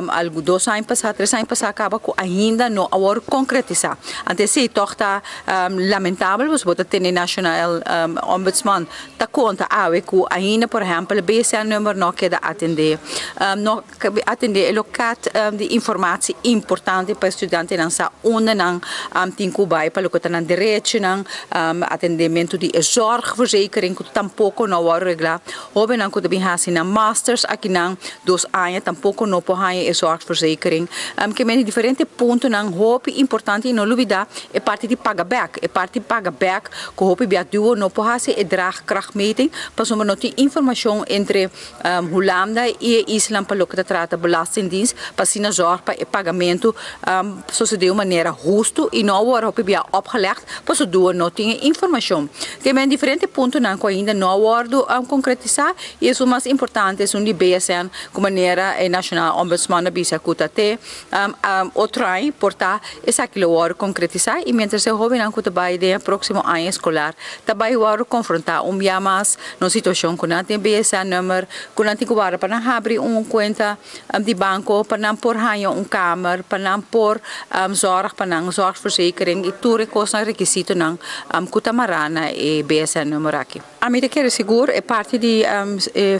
algo 2 anos passados, 3 anos passados, acaba com ainda não agora concretizar. Antes se está lamentável, você tem o National Ombudsman tá conta que ainda, por exemplo, o BSN número não quer atender o local de informação importante para estudantes não sabe onde não tem que vai para o que está direito atendimento de zorgverzekering que tampouco não vai reglar houve não que também assim na masters aqui não 2 anos tampouco não pode zorgverzekering que men diferente ponto não hope importante e não olvidar é parte de pagaback e parte pagaback que hope bia duo não pode e draagkrachtmeting pas om nog die informatie entre Holanda e Island para o que trata belastingdienst para sina zorg para o pagamento zoals de maneira justo e não agora hope bia opgelegd pas duo não tinha informação que men diferente ponto não que ainda não abordo concretizar e isso mais importante é de BSN com maneira nacional ombudsman bisa kutate outrai portar essa aquilo agora concretizar e mientras se jovem não que vai de próximo ano escolar também agora confrontar mais na situação que não tem BSN número que não tem que guardar para não abrir conta de banco para não pôr câmera para não pôr zorg para não zorgverzekering e tudo coisa requisito não que tamarana e BSN número aqui. A mim quero seguro é parte de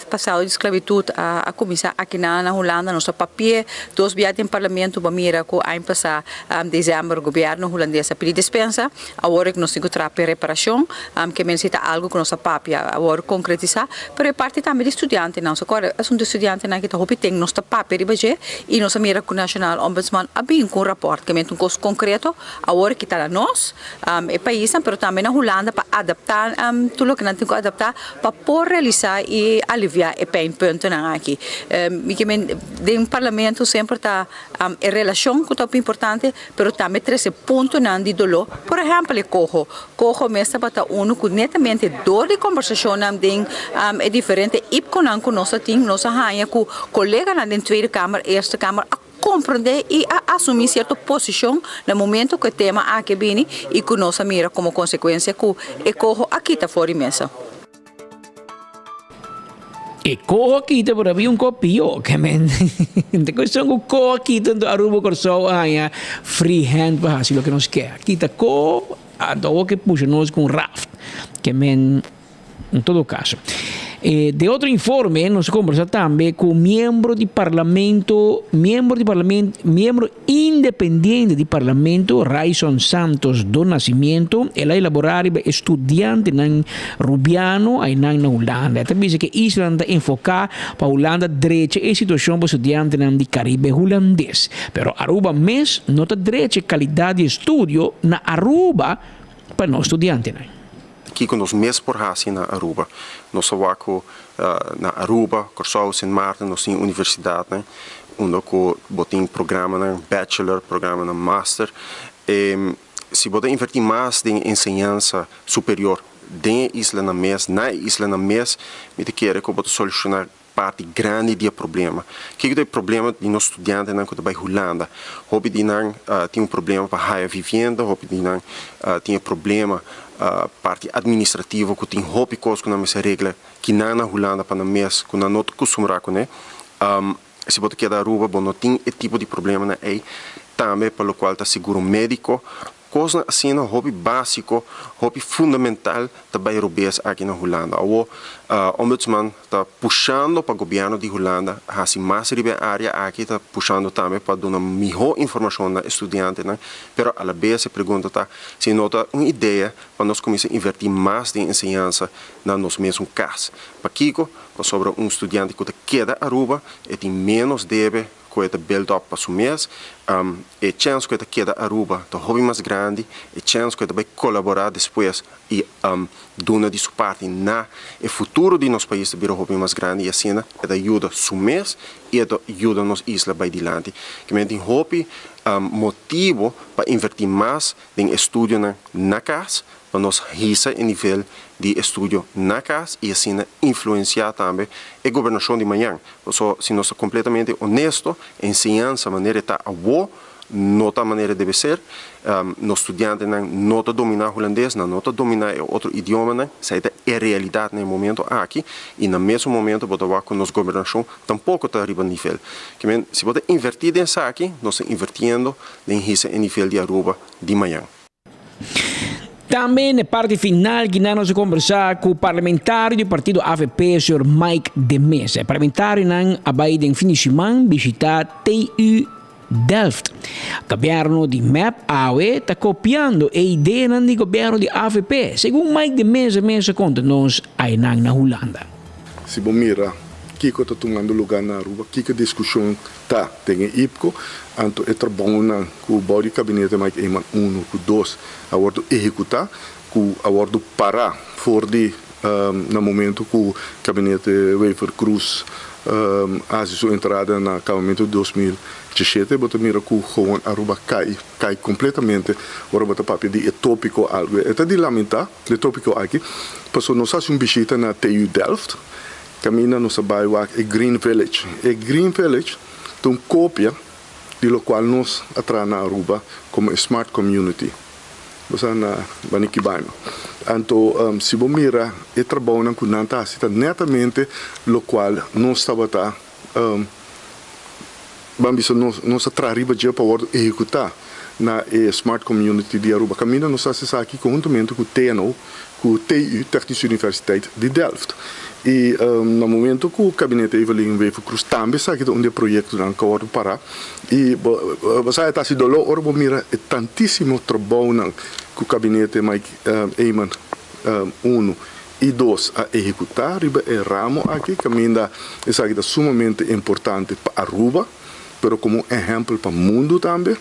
passado de esclavitud a comissão aqui na Holanda nosso papel 2 viagens em parlamento para mira que ano passado dezembro o governo holandês pediu dispensa agora que nós temos que trazer reparação que necessita algo que nossa papia agora concretizar pero é parte também de estudante não agora é de estudante não que tá tem nosso papel e nossa mira com o National Ombudsman abrir com rapport que é coisa concreto agora que está nós é país pero também na Holanda para adaptar tudo que não tem que adaptar para poder realizar e aliviar o ponto não aqui que dentro parlamento sempre está a relação que é importante pero também 13 pontos não de dolor por exemplo cojo mesmo para que netamente dor de conversação é diferente e com nossa tem nossa rainha com colega na Tweede Kamer, Eerste Kamer compreender e assumir certa posição no momento que o tema aqui vem e que nossa mira como consequência que o corro aqui está fora de mesa. E corro aqui tá por aí copio que men de questão o corro aqui tanto Aruba corso free hand para fazer o que nós quer aqui tá corro a do que puxa nós com raft que men em todo caso. De outro informe, nós conversamos também com membro independente do parlamento, Raison Santos do Nascimento, ela elaborar estudante na Rubiano, aí na Holanda. Também diz que Islândia enfocar para a Holanda direita e situação para estudante de Caribe holandês. Pero Aruba mesmo não tem direita qualidade de estudo na Aruba para nós estudantes. Aqui com os meses por assim na Aruba, nós trabalhamos na Aruba, Corsau, Sint Maarten, nós temos universidade, né, onde temos programa na bachelor, programa na master, se você investir mais em ensinança superior, na isla na mês, me quer que você solucionar parte grande do problema. Que é o problema de nós estudantes na Holanda? Hobby de não tem problema para a vivenda, hobby de não tem problema parte administrativa que tem hobby coisas que não se regla que não na Holanda para mês que não costumar com né. Se você quer dar Aruba, não tem esse tipo de problema aí. Também pelo qual está seguro médico. Coisa assim, hobby básico, hobby fundamental também europeus aqui na Holanda. O ombudsman está puxando para o governo de Holanda, assim mais riba área aqui está puxando também para dar uma melhor informação aos estudantes, né? Pero a la vez se pergunta se nota uma ideia para nós começar a investir mais em ensinança na nos mesmos casos. Para Kiko, sobre estudante que queda Aruba e tem menos deve que build up para o mês, e chance que queda Aruba, o hobby mais grande, e chance que vai colaborar depois e dar de sua parte na o futuro de nosso país vir o hobby mais grande e assim ajuda o mês e ajuda nos isla vai dilante. Que me tem hobby motivo para investir mais em estudo na casa, para nós risar o nível de estudo na casa e assim influenciar também a governação de manhã. Se nós somos completamente honestos, ensinança a maneira está a boa, não a maneira deve ser, nos estudantes não dominar holandês, não dominar outro idioma, essa é a realidade no momento aqui e no mesmo momento com nossa governação tampouco está arriba no nível. Se você invertir nisso aqui, nós estamos invertindo em nível de Aruba de manhã. Também na parte final, que nós conversar com o parlamentário do partido AVP, o Sr. Mike de Mesa. O parlamentário não abai de fim de semana visitar TU Delft. O governo de MAP-AWE está copiando a ideia do governo de AVP. Segundo Mike de Mesa conta-nos aí na Holanda. Se você mira, Kiko está tomando lugar na Aruba, Kiko discussão está, tem IPCO, então é trabalho com o body gabinete mais uma 1, com 2, a hora de executar, com a hora de parar, for de no momento que o gabinete Wever Cruz a sua entrada no acabamento de 2017, você mira que o Aruba cai completamente, agora você papel de tópico algo, é de lamentar, de tópico aqui, passou nós fazemos visita na TU Delft, caminha no bairro é Green Village. E Green Village tem uma cópia de lo qual nós atrás na Aruba como Smart Community. Você na Banikibaima. Então, se você mira, é trabalho com nanta cita netamente lo qual nós estava nós atrás já para executar na Smart Community de Aruba. Caminha nós fazemos aqui conjuntamente com o TNO, com o TU, Technische Universiteit de Delft. E no momento que o gabinete Evelyn Wever Cruz também sabe que é um projeto que agora para e você está se dolor ora mira é tantíssimo trabalho que o gabinete Mike Eyman 1 e 2 a executar e é ramo aqui caminha é sumamente importante para Aruba, pero como exemplo para o mundo também.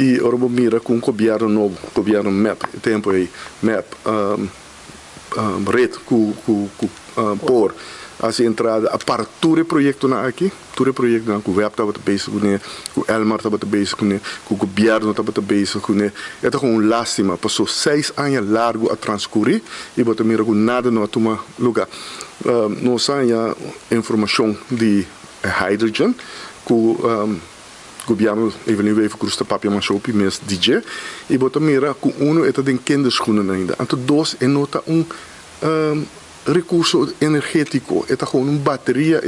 E ora mira com o governo novo, governo MAP, tempo aí MAP rede por a entrada a parte do projeto aqui, todo projeto que o web estava bezig com o Elmar estava bezig com o governo estava bezig com é com lástima, passou 6 anos largo a transcorrer e botar mira com nada não toma lugar. Nós temos informação de hydrogen com governo Evelyn Wever Cruz está papel mais shopping mês DJ e botar mira com um é tem kinderschoenen ainda, então 2 é nota recurso energético, é uma bateria,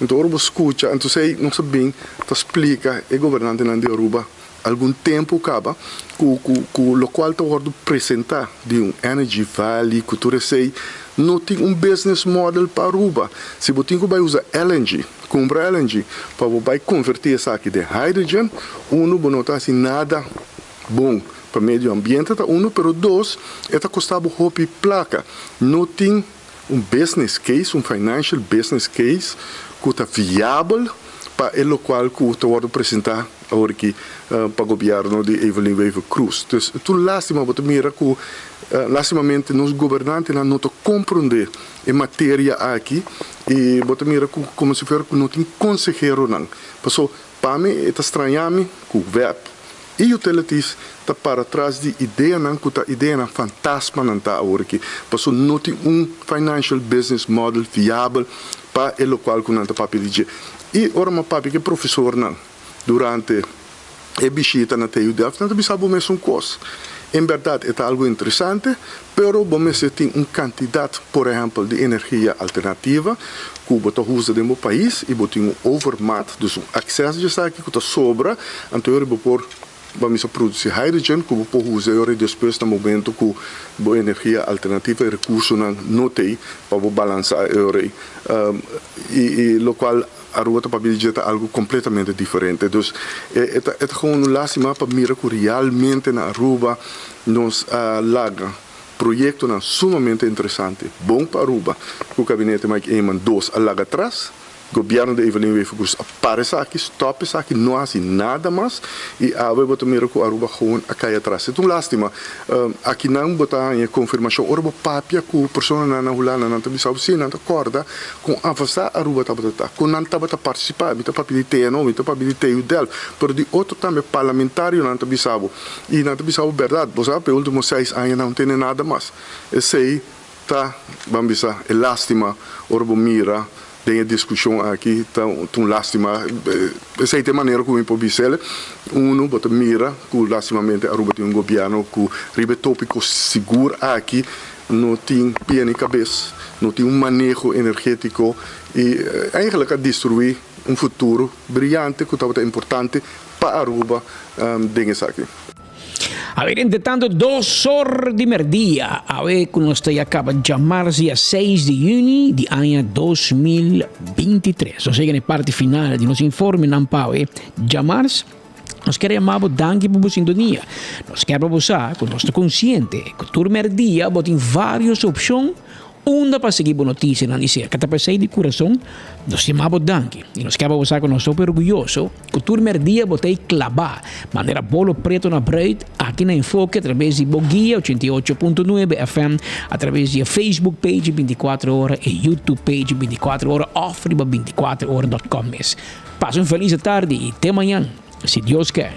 então ora escuta, então sei não sabe bem, explica o governante na Aruba algum tempo acaba com o qual está apresentar de Energy Valley, que tu sei não tem business model para Aruba. Se você vai usar LNG, compra LNG para vai converter isso aqui de hydrogen, não está assim nada bom para o meio ambiente, pero 2, custava roupa placa. Não tem business case, financial business case que está viável para o qual que está apresentar agora aqui para o governo de Evelyn Wever Cruz. Então, lástima, você mira que lastimamente nos governantes não compreender a matéria aqui e você mira como se fosse que não tem consejero não. Passou para mim, está estranhando que o web e utilities está para trás de ideia não que a ideia não fantasma não está agora aqui. Passou não tem financial business model viável para o qual que nanta papi dizer. E ora uma papi que professor não durante a visita na TUDF, nanta bisabo mesmo coisa. Em verdade, é algo interessante, pero você tem candidato, por exemplo, de energia alternativa, que você usa no meu país, e você tem overmat, dus acesso de saque que sobra, então eu vou vamos produzir hydrogen, que você usa depois no momento que a energia alternativa e recurso não tem, para balançar e o qual a rua para dizer algo completamente diferente. Então, é gewoon uma lástima para mirar que realmente na Aruba nos laga projeto sumamente interessante, bom para Aruba, que o gabinete mais eman dois a laga atrás. O governo de Evelyn Weifus aparece aqui, stop aqui, não faz nada mais e a vez mira que a Aruba gewoon a cair atrás. Então, lástima, aqui não botar em confirmação, Aruba papia que a pessoa na Hulana não está sim, não acorda com avançar a Aruba está com não está participar, está para pedir TNO, está para pedir TUDEL, mas de outro também parlamentário não está bisabo e não está bisabo verdade, você sabe, os últimos 6 anos não tem nada mais. Esse aí tá, vamos dizer, é lástima, Aruba mira tem a discussão aqui, tão lástima, essa é a maneira como eu posso dizer, bota mira, que lastimamente a Aruba tem governo que ribe tópico seguro aqui, não tem pé nem cabeça, não tem manejo energético e eigenlijk destruir futuro brilhante que é importante para a Aruba dentro aqui. A ver, entre tanto, 2 horas de merdia. A ver, quando nós acaba de chamar-se dia 6 de junho de ano 2023. Ou seja, na parte final de nosso informe, não pode chamar-se. Nós queremos chamar danke por sintonia. Nós queremos usar, quando nós estamos conscientes, que todo merdia tem várias opções. Uma para seguir boa notícia, não dizer que está de coração, nós chamamos danke. E nós queremos usar que nós somos orgulhosos, que todo merdia botei clavar, maneira bolo preto na bread, aqui na Enfoque, através de Boguia 88.9 FM, através de Facebook page 24 horas e YouTube page 24 horas, offriba 24horas.com. Passa uma feliz tarde e até amanhã, se Deus quer.